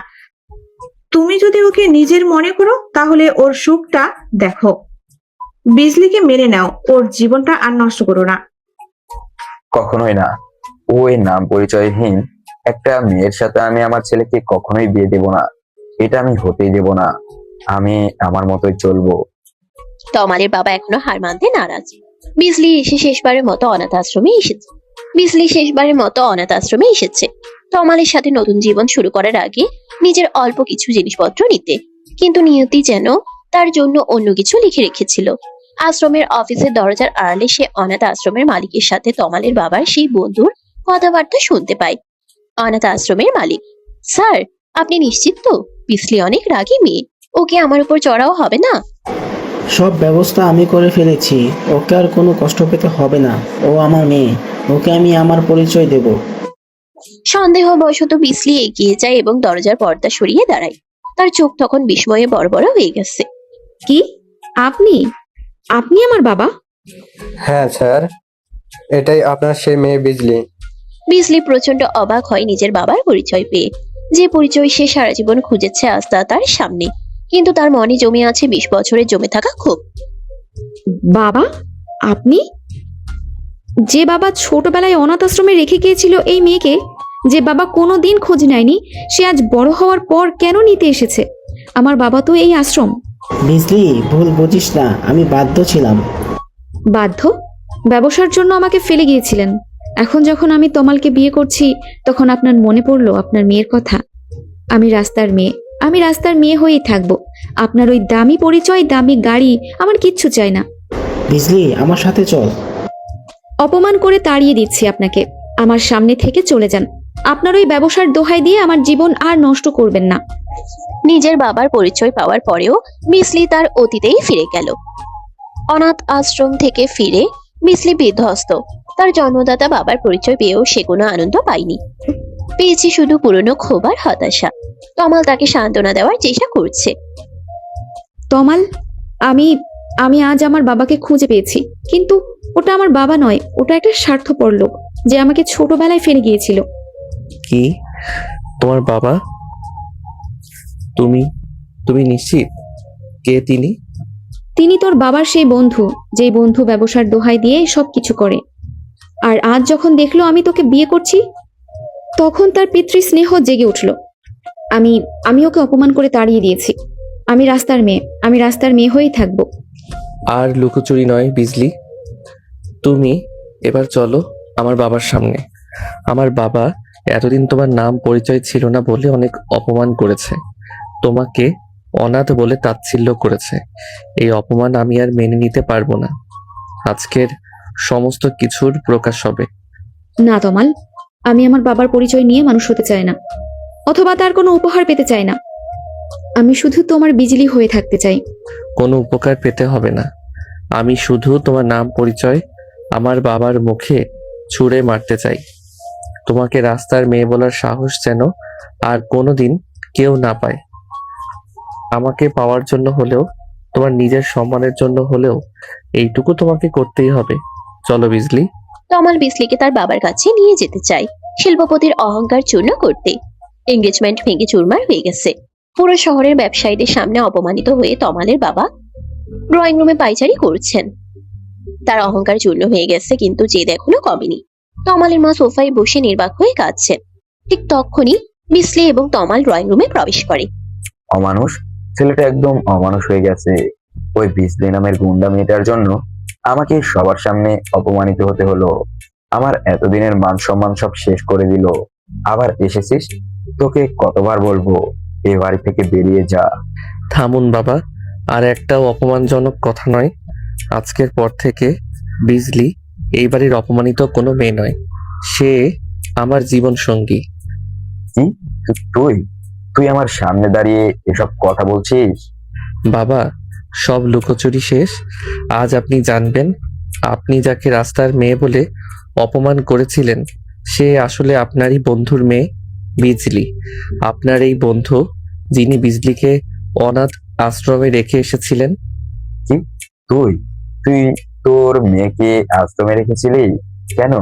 তুমি যদি ওকে নিজের মনে করো তাহলে ওর সুখটা দেখো। বিজলিকে মেনে নাও, ওর জীবনটা আর নষ্ট করো না। কখনোই না। ওই নাম পরিচয়হীন একটা মেয়ের সাথে আমি আমার ছেলেকে কখনোই বিয়ে দেব না। এটা আমি হতেই দেব না। আমি আমার মতোই চলবো। তমালের বাবা এখনো হার মানতে নারাজ। বিজলি শেষবারের মতো অনাথ আশ্রমে এসেছে তমালের সাথে নতুন জীবন শুরু করার আগে নিজের অল্প কিছু জিনিসপত্র নিতে। কিন্তু নিয়তি যেন তার জন্য অন্য কিছু লিখে রেখেছিল। আশ্রমের অফিসের দরজার আড়ালে সে অনাথ আশ্রমের মালিকের সাথে তমালের বাবার সেই বন্ধুর কথাবার্তা শুনতে পায়। অনাথ আশ্রমের মালিক: স্যার, আপনি নিশ্চিত তো বিজলি অনেক রাগী মেয়ে? ওকে আমার উপর চড়াও হবে না? সব ব্যবস্থা আমি করে ফেলেছি, ওকে আর কোনো কষ্ট পেতে হবে না। ও আমার মেয়ে, ওকে আমি আমার পরিচয় দেব। সন্দেহবশত বিজলি এগিয়ে যায় এবং দরজার পর্দা সরিয়ে দাঁড়ায়। তার চোখ তখন বিস্ময়ে বড় বড় হয়ে গেছে। কি? আপনি আপনি আমার বাবা? হ্যাঁ স্যার, এটাই আপনার সেই মেয়ে বিজলি। বিজলি প্রচন্ড অবাক হয় নিজের বাবার পরিচয় পেয়ে। যে পরিচয় সে সারা জীবন খুঁজেছে আজ তা তার সামনে। কিন্তু তার মনে জমে আছে 20 বছরের জমে থাকা ক্ষোভ। বাবা? আপনি? যে বাবা ছোটবেলায় অনাথ আশ্রমে রেখে গিয়েছিল এই মেয়েকে, যে বাবা কোনোদিন খোঁজ নেয়নি, সে আজ বড় হওয়ার পর কেন নিতে এসেছে? আমার বাবা তো এই আশ্রম। বিজলি, ভুল বুঝিস না, আমি বাধ্য ছিলাম। বাধ্য? ব্যবসার জন্য আমাকে ফেলে গিয়েছিলেন। এখন যখন আমি তমালকে বিয়ে করছি তখন আপনার মনে পড়লো আপনার মেয়ের কথা। আমি রাস্তার মেয়ে হয়েই থাকবো। আপনার ওই দামি পরিচয়, দামি গাড়ি আমার কিচ্ছু চাই না। বিজলি, আমার সাথে চল। অপমান করে তাড়িয়ে দিচ্ছি আপনাকে। আমার সামনে থেকে চলে যান। আপনার ওই ব্যবসার দোহাই দিয়ে আমার জীবন আর নষ্ট করবেন না। নিজের বাবার পরিচয় পাওয়ার পরেও বিজলি তার অতীতেই ফিরে গেল। অনাথ আশ্রম থেকে ফিরে বিজলি বিধ্বস্ত। তার জন্মদাতা বাবার পরিচয় পেয়েও সে কোনো আনন্দ পায়নি। পেয়েছে শুধু পুরনো ক্ষোভ আর হতাশা। তমাল তাকে সান্ত্বনা দেওয়ার চেষ্টা করছে। তমাল, আমি আজ আমার বাবাকে খুঁজে পেয়েছি। কিন্তু ওটা আমার বাবা নয়, ওটা একটা স্বার্থপর লোক যে আমাকে ছোটবেলায় ফেলে গিয়েছিল। কি? তোমার বাবা? তুমি নিশ্চিত? কে তিনি? তিনি তোর বাবার সেই বন্ধু, যেই বন্ধু ব্যবসার দোহাই দিয়ে সবকিছু করে। আর আজ যখন দেখলো আমি তোকে বিয়ে করছি তখন তার পিতৃস্নেহ জেগে উঠল। আমি ওকে অপমান করে তাড়িয়ে দিয়েছি। আমি রাস্তার মেয়ে হয়েই থাকবো। আর লুকোচুরি নয় বিজলি। তুমি এবার চলো আমার বাবার সামনে। আমার বাবা এতদিন তোমার নাম পরিচয় ছিল না বলে অনেক অপমান করেছে। তোমাকে অনাথ বলে তাচ্ছিল্য করেছে। এই অপমান আমি আর মেনে নিতে পারবো না। আজকের সমস্ত কিছুর প্রকাশ হবে। না তমাল, আমি আমার বাবার পরিচয় নিয়ে মানুষ হতে চাই না, অথবা তার কোনো উপহার পেতে চাই না। আমি শুধু তোমার বিজলি হয়ে থাকতে চাই। কোনো উপকার পেতে হবে না। আমি শুধু তোমার নাম পরিচয় আমার বাবার মুখে ছুঁড়ে মারতে চাই। তোমাকে রাস্তার মেয়ে বলার সাহস যেন আর কোনোদিন কেউ না পায়। আমাকে পাওয়ার জন্য হলেও, তোমার নিজের সম্মানের জন্য হলেও এইটুকু তোমাকে করতেই হবে। চলো বিজলি। তমাল বিজলিকে তার বাবার কাছে নিয়ে যেতে চায়, শিল্পপতির অহংকার চূর্ণ করতে। এঙ্গেজমেন্ট ভেঙে চুরমার হয়ে গেছে। পুরো শহরের ব্যবসায়ীদের সামনে অপমানিত হয়ে তমালের বাবা ড্রয়িং রুমে পায়চারি করছেন। তার অহংকার চূর্ণ হয়ে গেছে, কিন্তু জেদ এখনো কমেনি। তমালের মা সোফায় বসে নির্বাক হয়ে কাঁদছেন। ঠিক তখনই বিজলি এবং তমাল ড্রয়িং রুমে প্রবেশ করে। অমানুষ ছেলেটা একদম অমানুষ হয়ে গেছে। ওই বিজলি নামের গুন্ডা মেয়েটার জন্য আমাকে সবার সামনে অপমানিত হতে হলো। আমার এতদিনের মান সম্মান সব শেষ করে দিল। আবার এসেছিস? তোকে কতবার বলবো এ বাড়ি থেকে বেরিয়ে যা। থামুন বাবা, আর একটাও অপমানজনক কথা নয়। আজকের পর থেকে বিজলি এই বাড়ির অপমানিত কোনো মেয়ে নয়। সে আমার জীবন সঙ্গী। কি? তুই তুই আমার সামনে দাঁড়িয়ে এসব কথা বলছিস? বাবা, সব লুকোচুরি শেষ। আজ আপনি জানবেন, আপনি যাকে রাস্তার মেয়ে বলে অপমান করেছিলেন সে আসলে আপনারই বন্ধুর মেয়ে বিজলি। আপনার এই বন্ধু, যিনি বিজলিকে অনাথ আশ্রমে রেখে এসেছিলেন। কি? তুই তুই তোর মেয়েকে আশ্রমে রেখেছিলি? কেন?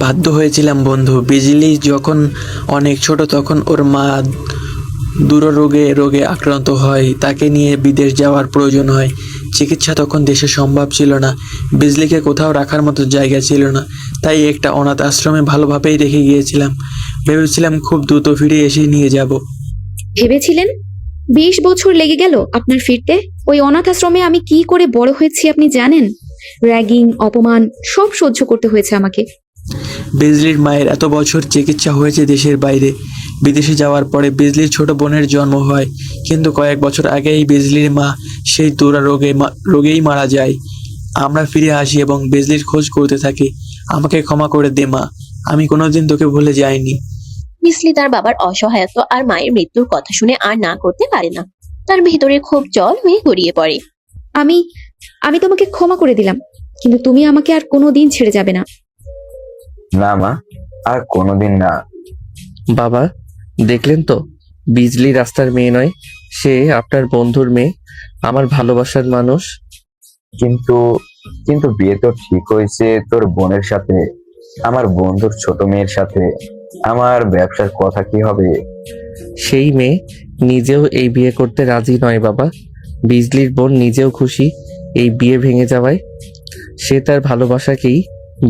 বাধ্য হয়েছিলাম বন্ধু। বিজলি যখন অনেক ছোট তখন ওর মা রোগে আক্রান্ত হয়, তাকে নিয়ে বিদেশ যাওয়ার প্রয়োজন হয়। চিকিৎসা তখন দেশে সম্ভব ছিল না, বিজলিকে কোথাও রাখার মতো জায়গা ছিল না, তাই একটা অনাথ আশ্রমে ভালোভাবেই রেখে গিয়েছিলাম। ভেবেছিলাম খুব দ্রুত ফিরে এসে নিয়ে যাব। ভেবেছিলেন? 20 বছর লেগে গেল আপনার ফিরতে। ওই অনাথ আশ্রমে আমি কি করে বড় হয়েছি আপনি জানেন? র্যাগিং, অপমান সব সহ্য করতে হয়েছে আমাকে। বিজলির মায়ের এত বছর চিকিৎসা হয়েছে দেশের বাইরে। বিদেশে যাওয়ার পরে বিজলির ছোট বোনের জন্ম হয়, কিন্তু কয়েক বছর আগেই বিজলির মা সেই রোগেই মারা যায়। আমরা ফিরে আসি এবং বিজলির খোঁজ করতে থাকি। আমাকে ক্ষমা করে দে মা, আমি কোনোদিন তোকে ভুলে যাইনি। বিসলি তার বাবার অসহায়ত্ব আর মায়ের মৃত্যুর কথা শুনে আর না করতে পারে না। তার ভিতরে খুব জল হয়ে গড়িয়ে পড়ে। আমি আমি তোমাকে ক্ষমা করে দিলাম, কিন্তু তুমি আমাকে আর কোনোদিন ছেড়ে যাবে না। না মা, আর কোনোদিন না। বাবা, দেখলেন তো, বিজলি রাস্তার মেয়ে নয়, সে আপনার বন্ধুর মেয়ে, আমার ভালোবাসার মানুষ। কিন্তু কিন্তু বিয়ে তো ঠিক হয়েছে তোর বোনের সাথে, আমার বন্ধুর ছোট মেয়ের সাথে। আমার ব্যবসার কথা কি হবে? সেই মেয়ে নিজেও এই বিয়ে করতে রাজি নয় বাবা। বিজলির বোন নিজেও খুশি এই বিয়ে ভেঙে যাওয়ায়। সে তার ভালোবাসাকেই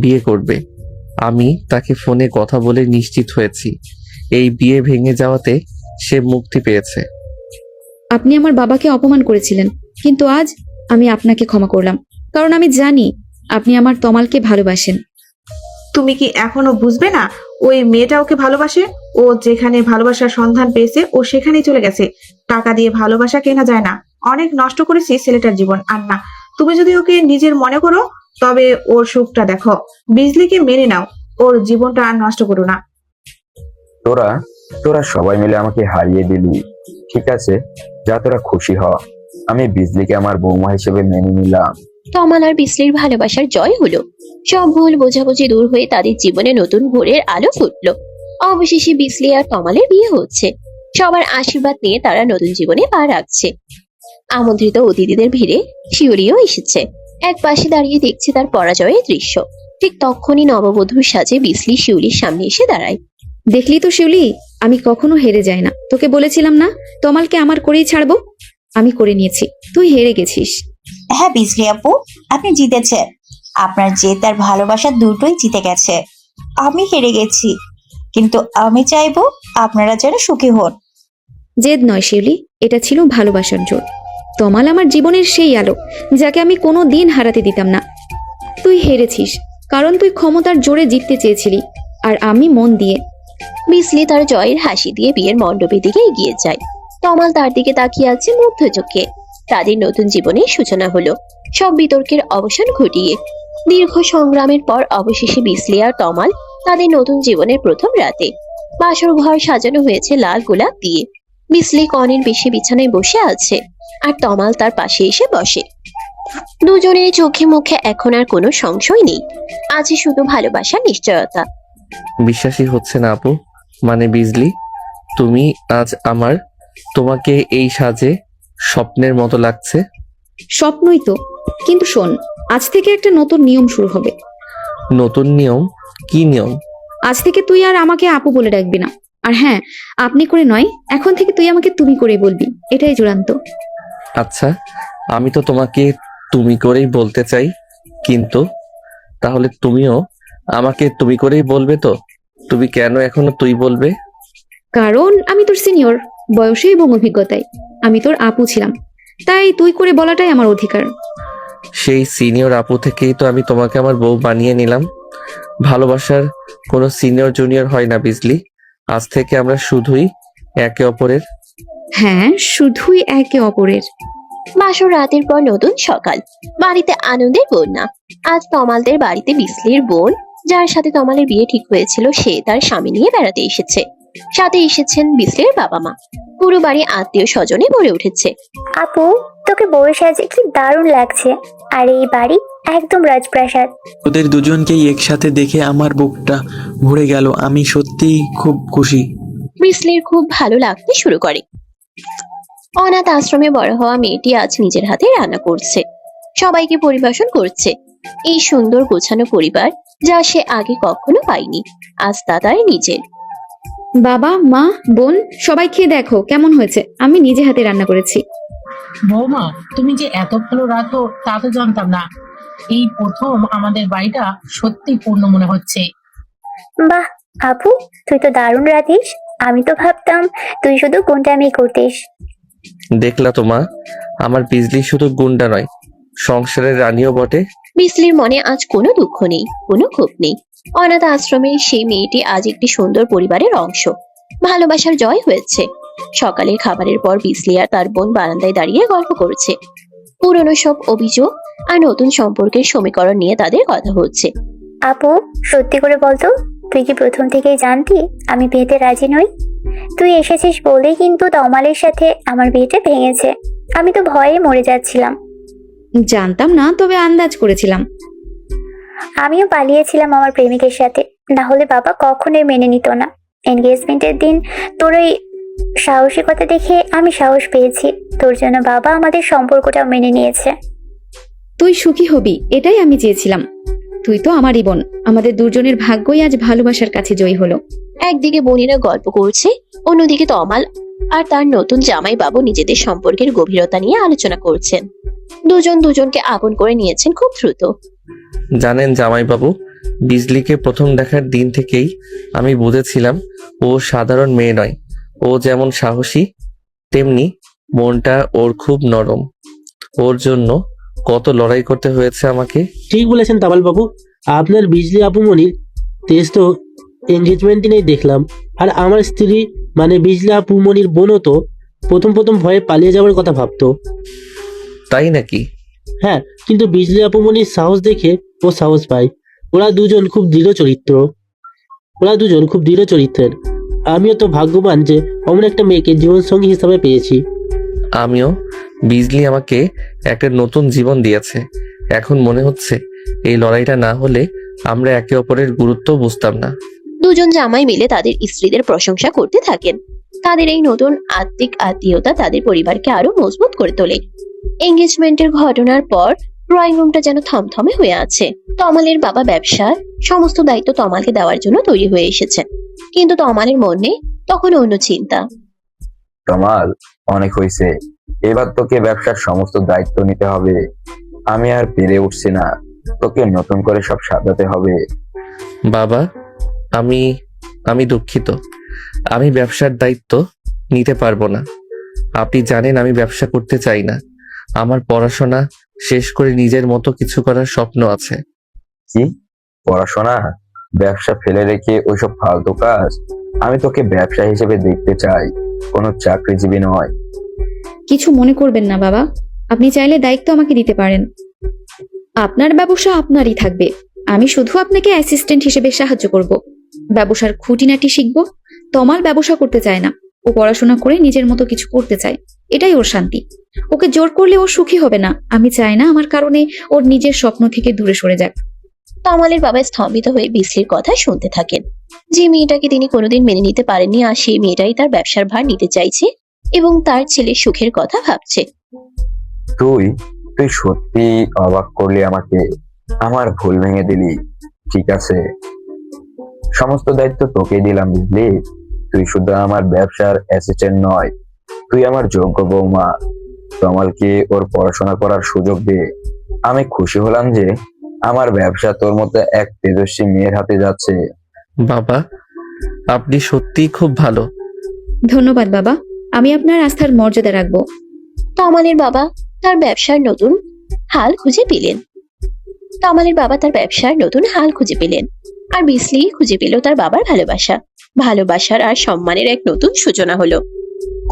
বিয়ে করবে। আমি তাকে ফোনে কথা বলে নিশ্চিত হয়েছি এই বিয়ে ভেঙে যাওয়াতে সে মুক্তি পেয়েছে। আপনি আমার বাবাকে অপমান করেছিলেন, কিন্তু আজ আমি আপনাকে ক্ষমা করলাম, কারণ আমি জানি আপনি আমার তমালকে ভালোবাসেন। তুমি কি এখনো বুঝবে না? ওই মেয়েটা ওকে ভালোবাসে। ও যেখানে ভালোবাসার সন্ধান পেয়েছে ও সেখানেই চলে গেছে। টাকা দিয়ে ভালোবাসা কেনা যায় না। অনেক নষ্ট করেছি ছেলেটার জীবন। আর না, তুমি যদি ওকে নিজের মনে করো তবে ওর সুখটা দেখো। বিজলিকে মেনে নাও, ওর জীবনটা আর নষ্ট করো না। তোরা তোরা সবাই মিলে আমাকে হারিয়ে দিলি। ঠিক আছে, যা তোরা খুশি হ। আমি বিজলিকে আমার বৌমা হিসেবে মেনে নিলাম। তমাল আর বিসলির ভালোবাসার জয় হলো। সব ভুল বোঝাবুঝি দূর হয়ে তাদের জীবনে নতুন ভোরের আলো ফুটলো। অবশেষে বিসলি আর তমালের বিয়ে হচ্ছে। সবার আশীর্বাদ নিয়ে তারা নতুন জীবনে পা রাখছে। আমন্ত্রিত অতিথিদের ভিড়ে শিউলিও এসেছে। এক পাশে দাঁড়িয়ে দেখছে তার পরাজয়ের দৃশ্য। ঠিক তখনই নববধূর সাজে বিসলি শিউলির সামনে এসে দাঁড়ায়। দেখলি তো শিউলি, আমি কখনো হেরে যাই না। তোকে বলেছিলাম না তমালকে আমার করেই ছাড়বো? আমি করে নিয়েছি, তুই হেরে গেছিস। হ্যাঁ বিজলি আপু, আপনি জিতেছেন। আপনার জেদ আর ভালোবাসা দুটোই জিতে গেছে। আমি হেরে গেছি, কিন্তু আমি চাইবো আপনারা যেন সুখী হন। জেদ নয় শিউলি, এটা ছিল ভালোবাসার জোর। তমাল আমার জীবনের সেই আলো যাকে আমি কোনো দিন হারাতে দিতাম না। তুই হেরেছিস কারণ তুই ক্ষমতার জোরে জিততে চেয়েছিলি, আর আমি মন দিয়ে। বিসলি তার জয়ের হাসি দিয়ে বিয়ের মণ্ডপের দিকে এগিয়ে যায়। তমাল তার দিকে তাকিয়ে আছে মুগ্ধ চোখে। তাদের নতুন জীবনের সূচনা হলো, সব বিতর্কের অবসান ঘটিয়ে। দীর্ঘ সংগ্রামের পর অবশেষে বিসলি আর তমাল তাদের নতুন জীবনের প্রথম রাতে। বাসর ঘর সাজানো হয়েছে লাল গোলাপ দিয়ে। বিসলি কনের বেশি বিছানায় বসে আছে, আর তমাল তার পাশে এসে বসে। দুজনের চোখে মুখে এখন আর কোনো সংশয় নেই, আছে শুধু ভালোবাসার নিশ্চয়তা। বিশ্বাসই হচ্ছে না আপু, মানে বিজলি, তুমি আজ আমার, তোমাকে এই সাজে স্বপ্নের মতো লাগছে। স্বপ্নই তো, কিন্তু শোন, আজ থেকে একটা নতুন নিয়ম শুরু হবে। নতুন নিয়ম? কি নিয়ম? আজ থেকে তুই আর আমাকে আপু বলে ডাকবি না। আর হ্যাঁ, আপনি করে নয়, এখন থেকে তুই আমাকে তুমি করে বলবি, এটাই চূড়ান্ত। আচ্ছা, আমি তো তোমাকে তুমি করেই বলতে চাই, কিন্তু তাহলে তুমিও আমাকে তুমি করেই বলবে তো? তুমি কেন এখনো তুই বলবে? কারণ আমি তোর সিনিয়র, বয়সে এবং অভিজ্ঞতায়। আমি তোর আপু ছিলাম, তাই তুই করে বলাটাই আমার অধিকার। সেই সিনিয়র আপু থেকেই তো আমি তোমাকে আমার বউ বানিয়ে নিলাম। ভালোবাসার কোনো সিনিয়র জুনিয়র হয় না বিজলি। আজ থেকে আমরা শুধুই একে অপরের। হ্যাঁ, শুধুই একে অপরের। বাসর রাতের পর নতুন সকাল। বাড়িতে আনন্দের বন্যা। আজ তমালদের বাড়িতে বিসলির বোন, যার সাথে তমালের বিয়ে ঠিক হয়েছিল, সে তার স্বামী নিয়ে বেড়াতে এসেছে। সাথে এসেছেন বিসলির বাবা মা। পুরো বাড়ি আত্মীয় স্বজনে ভরে উঠেছে। আপু, তোকে বউয়ের সাজে কি দারুণ লাগছে। আর এই বাড়ি একদম রাজপ্রাসাদ। ওদের দুজনকেই একসাথে দেখে আমার বুকটা ভরে গেল। আমি সত্যিই খুব খুশি। বিসলির খুব ভালো লাগতে শুরু করে। অনাথ আশ্রমে বড় হওয়া মেয়েটি আজ নিজের হাতে রান্না করছে, সবাইকে পরিবেশন করছে। এই সুন্দর গোছানো পরিবার যা সে আগে কখনো পায়নি, আজ তা তার নিজের। বাবা, মা, বোন, সবাই খেয়ে দেখো কেমন হয়েছে। আমি নিজে হাতে রান্না করেছি। বৌমা, তুমি যে এত ভালো রাখো তা তো জানতাম না। এই প্রথম আমাদের বাড়িটা সত্যি পূর্ণ মনে হচ্ছে। বাহ আপু, তুই তো দারুণ রাঁধিস। আমি তো ভাবতাম তুই শুধু গুন্ডামি করতিস। দেখলা তো মা, আমার বিজলি শুধু গুন্ডা নয়, সংসারের রানীও বটে। বিসলির মনে আজ কোনো দুঃখ নেই, কোনো ক্ষোভ নেই। অনাথ আশ্রমের সেই মেয়েটি আজ একটি সুন্দর পরিবারের অংশ। ভালোবাসার জয় হয়েছে। সকালের খাবারের পর বিসলি আর তার বোন বারান্দায় দাঁড়িয়ে গল্প করছে। পুরনো সব অভিযোগ আর নতুন সম্পর্কের সমীকরণ নিয়ে তাদের কথা হচ্ছে। আপু, সত্যি করে বলতো, তুই কি প্রথম থেকেই জানতি আমি বিয়েতে রাজি নই? তুই এসেছিস বলেই কিন্তু তমালের সাথে আমার বিয়েটা ভেঙেছে। আমি তো ভয়ে মরে যাচ্ছিলাম। জানতাম না, তবে আন্দাজ করেছিলাম। আমিও পালিয়েছিলাম আমার প্রেমিকের সাথে, না হলে বাবা কখনোই মেনে নিত না। এনগেজমেন্টের দিন তোর ওই সাহসিকতা দেখে আমি সাহস পেয়েছি। তোর জন্য বাবা আমাদের সম্পর্কটাও মেনে নিয়েছে। তুই সুখী হবি, এটাই আমি চেয়েছিলাম। তুই তো আমারই বোন। আমাদের দুজনের ভাগ্যই আজ ভালোবাসার কাছে জয়ী হলো। একদিকে বোনেরা গল্প করছে, অন্যদিকে তমাল আর তার নতুন জামাই বাবু নিজেদের সম্পর্কের গভীরতা নিয়ে আলোচনা করছেন। দুজন দুজনকে আপন করে নিয়েছেন খুব দ্রুত। জানেন জামাইবাবু, বিজলিকে প্রথম দেখার দিন থেকেই আমি বুঝেছিলাম ও সাধারণ মেয়ে নয়। ও যেমন সাহসী, তেমনি মনটা ওর খুব নরম। ওর জন্য কত লড়াই করতে হয়েছে আমাকে। ঠিক বলেছেন তামাল বাবু। আপনার বিজলি আপুমনির তেজ তো এনগেজমেন্ট দিনেই দেখলাম। আর আমার স্ত্রী মানে বিজলি আপুমনির বোনও তো প্রথম প্রথম ভয়ে পালিয়ে যাওয়ার কথা ভাবতো। তাই নাকি? হ্যাঁ, কিন্তু বিজলি আপুমনির সাহস দেখে ও সাহস পায়। ওরা দুজন খুব দৃঢ় চরিত্রের। আমিও তো ভাগ্যবান যে অমন একটা মেয়েকে জীবনসঙ্গী হিসাবে পেয়েছি। আমিও। বিজলি আমাকে একটা নতুন জীবন দিয়েছে। এখন মনে হচ্ছে এই লড়াইটা না হলে আমরা একে অপরের গুরুত্ব বুঝতাম না। দুজন জামাই মিলে তাদের স্ত্রীদের প্রশংসা করতে থাকেন। তাদের এই নতুন আত্মিক আত্মীয়তা তাদের পরিবারকে আরো মজবুত করে তোলে। এঙ্গেজমেন্টের ঘটনার পর ড্রয়িং রুমটা যেন থমথমে হয়ে আছে। তমালের বাবা ব্যবসার সমস্ত দায়িত্ব তমালকে দেওয়ার জন্য তৈরি হয়ে এসেছেন, কিন্তু তমালের মনে তখন অন্য চিন্তা। তমাল, অনেক হয়েছে। এবার তোকে ব্যবসার সমস্ত দায়িত্ব নিতে হবে। আমি আর পেরে উঠছি না। তোকে নতুন করে সব সাজাতে হবে। বাবা, আমি দুঃখিত। আমি ব্যবসার দায়িত্ব নিতে পারবো না। আপনি জানেন আমি ব্যবসা করতে চাই না। আমার পড়াশোনা শেষ করে নিজের মতো কিছু করার স্বপ্ন আছে। কি পড়াশোনা? ব্যবসা ফেলে রেখে ওইসব ফালতু কাজ? আমি তোকে ব্যবসা হিসেবে দেখতে চাই, কোনো চাকরিজীবী নয়। কিছু মনে করবেন না বাবা, আপনি চাইলে দায়িত্ব আমাকে দিতে পারেন। আপনার ব্যবসা আপনারই থাকবে। আমি শুধু আপনাকে অ্যাসিস্ট্যান্ট হিসেবে সাহায্য করব। ব্যবসার খুঁটিনাটি শিখব। তমাল ব্যবসা করতে চায় না, ও পড়াশোনা করে নিজের মতো কিছু করতে চায়। এটাই ওর শান্তি। ওকে জোর করলে ও সুখী হবে না। আমি চাই না আমার কারণে ওর নিজের স্বপ্ন থেকে দূরে সরে যাক। তমালের বাবা স্তম্ভিত হয়ে বিসলির কথা শুনতে থাকেন। যে মেয়েটাকে তিনি কোনোদিন মেনে নিতে পারেননি, আর সেই মেয়েটাই তার ব্যবসার ভার নিতে চাইছে এবং তার ছেলের সুখের কথা ভাবছে। তুই সত্যি অবাক করলি আমাকে। আমার ভুল ভেঙে দিলি। ঠিক আছে, সমস্ত দায়িত্ব তোকে দিলাম, বুঝলি? তুই শুধু আমার ব্যবসার অ্যাসিস্ট্যান্ট নয়, তুই আমার যোগ্য বৌমা। তমালকে ওর পড়াশোনা করার সুযোগ দে। আমি খুশি হলাম যে আমার ব্যবসা তোর মতো এক তেজস্বী মেয়ের হাতে যাচ্ছে। বাবা, আপনি সত্যিই খুব ভালো। ধন্যবাদ বাবা, আমি আপনার আস্থার মর্যাদা রাখবো। তমালের বাবা তার ব্যবসার নতুন হাল খুঁজে পেলেন। আর বিসলি খুঁজে পেল তার বাবার ভালোবাসার আর সম্মানের এক নতুন সূচনা হলো।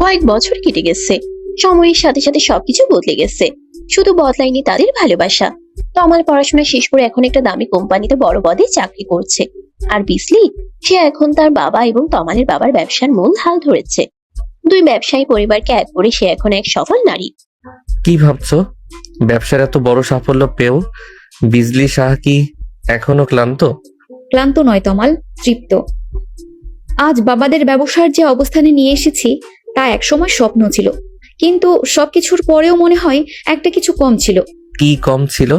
কয়েক বছর কেটে গেছে। সময়ের সাথে সাথে সবকিছু বদলে গেছে, শুধু বদলায়নি তাদের ভালোবাসা। তমাল পড়াশোনা শেষ করে এখন একটা দামি কোম্পানিতে বড় পদে চাকরি করছে। আর বিসলি, সে এখন তার বাবা এবং তমালের বাবার ব্যবসার মূল হাল ধরেছে। দুই ব্যবসায়ী পরিবারকে এক করে সে এখন এক সফল নারী। কি ভাবছো? ব্যবসার এত বড় সাফল্য পেয়েও বিজলি সাহা কি এখনো ক্লান্ত? ক্লান্ত নয় তমাল, তৃপ্ত। আজ বাবাদের ব্যবসার যে অবস্থানে নিয়ে এসেছি তা একসময় স্বপ্ন ছিল, কিন্তু সবকিছুর পরেও মনে হয় একটা কিছু কম ছিল। কি কম ছিল?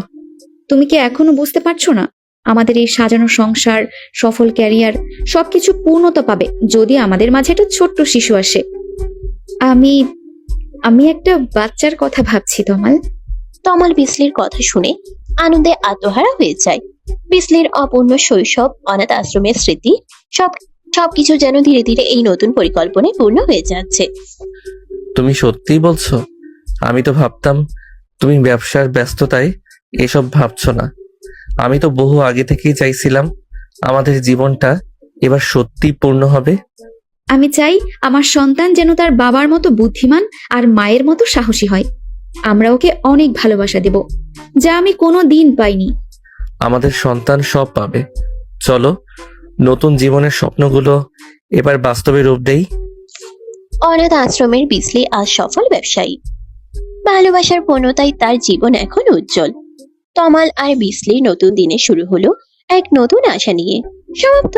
তুমি কি এখনো বুঝতে পারছো না? আমাদের এই সাজানো সংসার, সফল ক্যারিয়ার সবকিছু পূর্ণতা পাবে যদি আমাদের মাঝে একটা ছোট্ট শিশু আসে। আমি আমি একটা বাচ্চার কথা ভাবছি তমাল। তমাল বিসলির কথা শুনে আনন্দে আত্মহারা হয়ে যায়। বিসলির অপূর্ণ শৈশব, অনাথ আশ্রমের স্মৃতি, সবকিছু যেন ধীরে ধীরে এই নতুন পরিকল্পনায় পূর্ণ হয়ে যাচ্ছে। তুমি সত্যিই বলছো? আমি তো ভাবতাম তুমি ব্যবসার ব্যস্ততায় এসব ভাবছো না। আমি তো বহু আগে থেকেই চাইছিলাম আমাদের জীবনটা এবার সত্যি পূর্ণ হবে। আমি চাই আমার সন্তান যেন তার বাবার মতো বুদ্ধিমান আর মায়ের মতো সাহসী হয়। আমরা ওকে অনেক ভালোবাসা দেব, যা আমি কোনো দিন পাইনি। আমাদের সন্তান সব পাবে। চলো নতুন জীবনের স্বপ্নগুলো এবার বাস্তবে রূপ দেই। অনাথ আশ্রমের বিসলি আজ সফল ব্যবসায়ী। ভালোবাসার পূর্ণতায় তার জীবন এখন উজ্জ্বল। তমাল আর বিসলির নতুন দিনে শুরু হলো এক নতুন আশা নিয়ে। সমাপ্ত।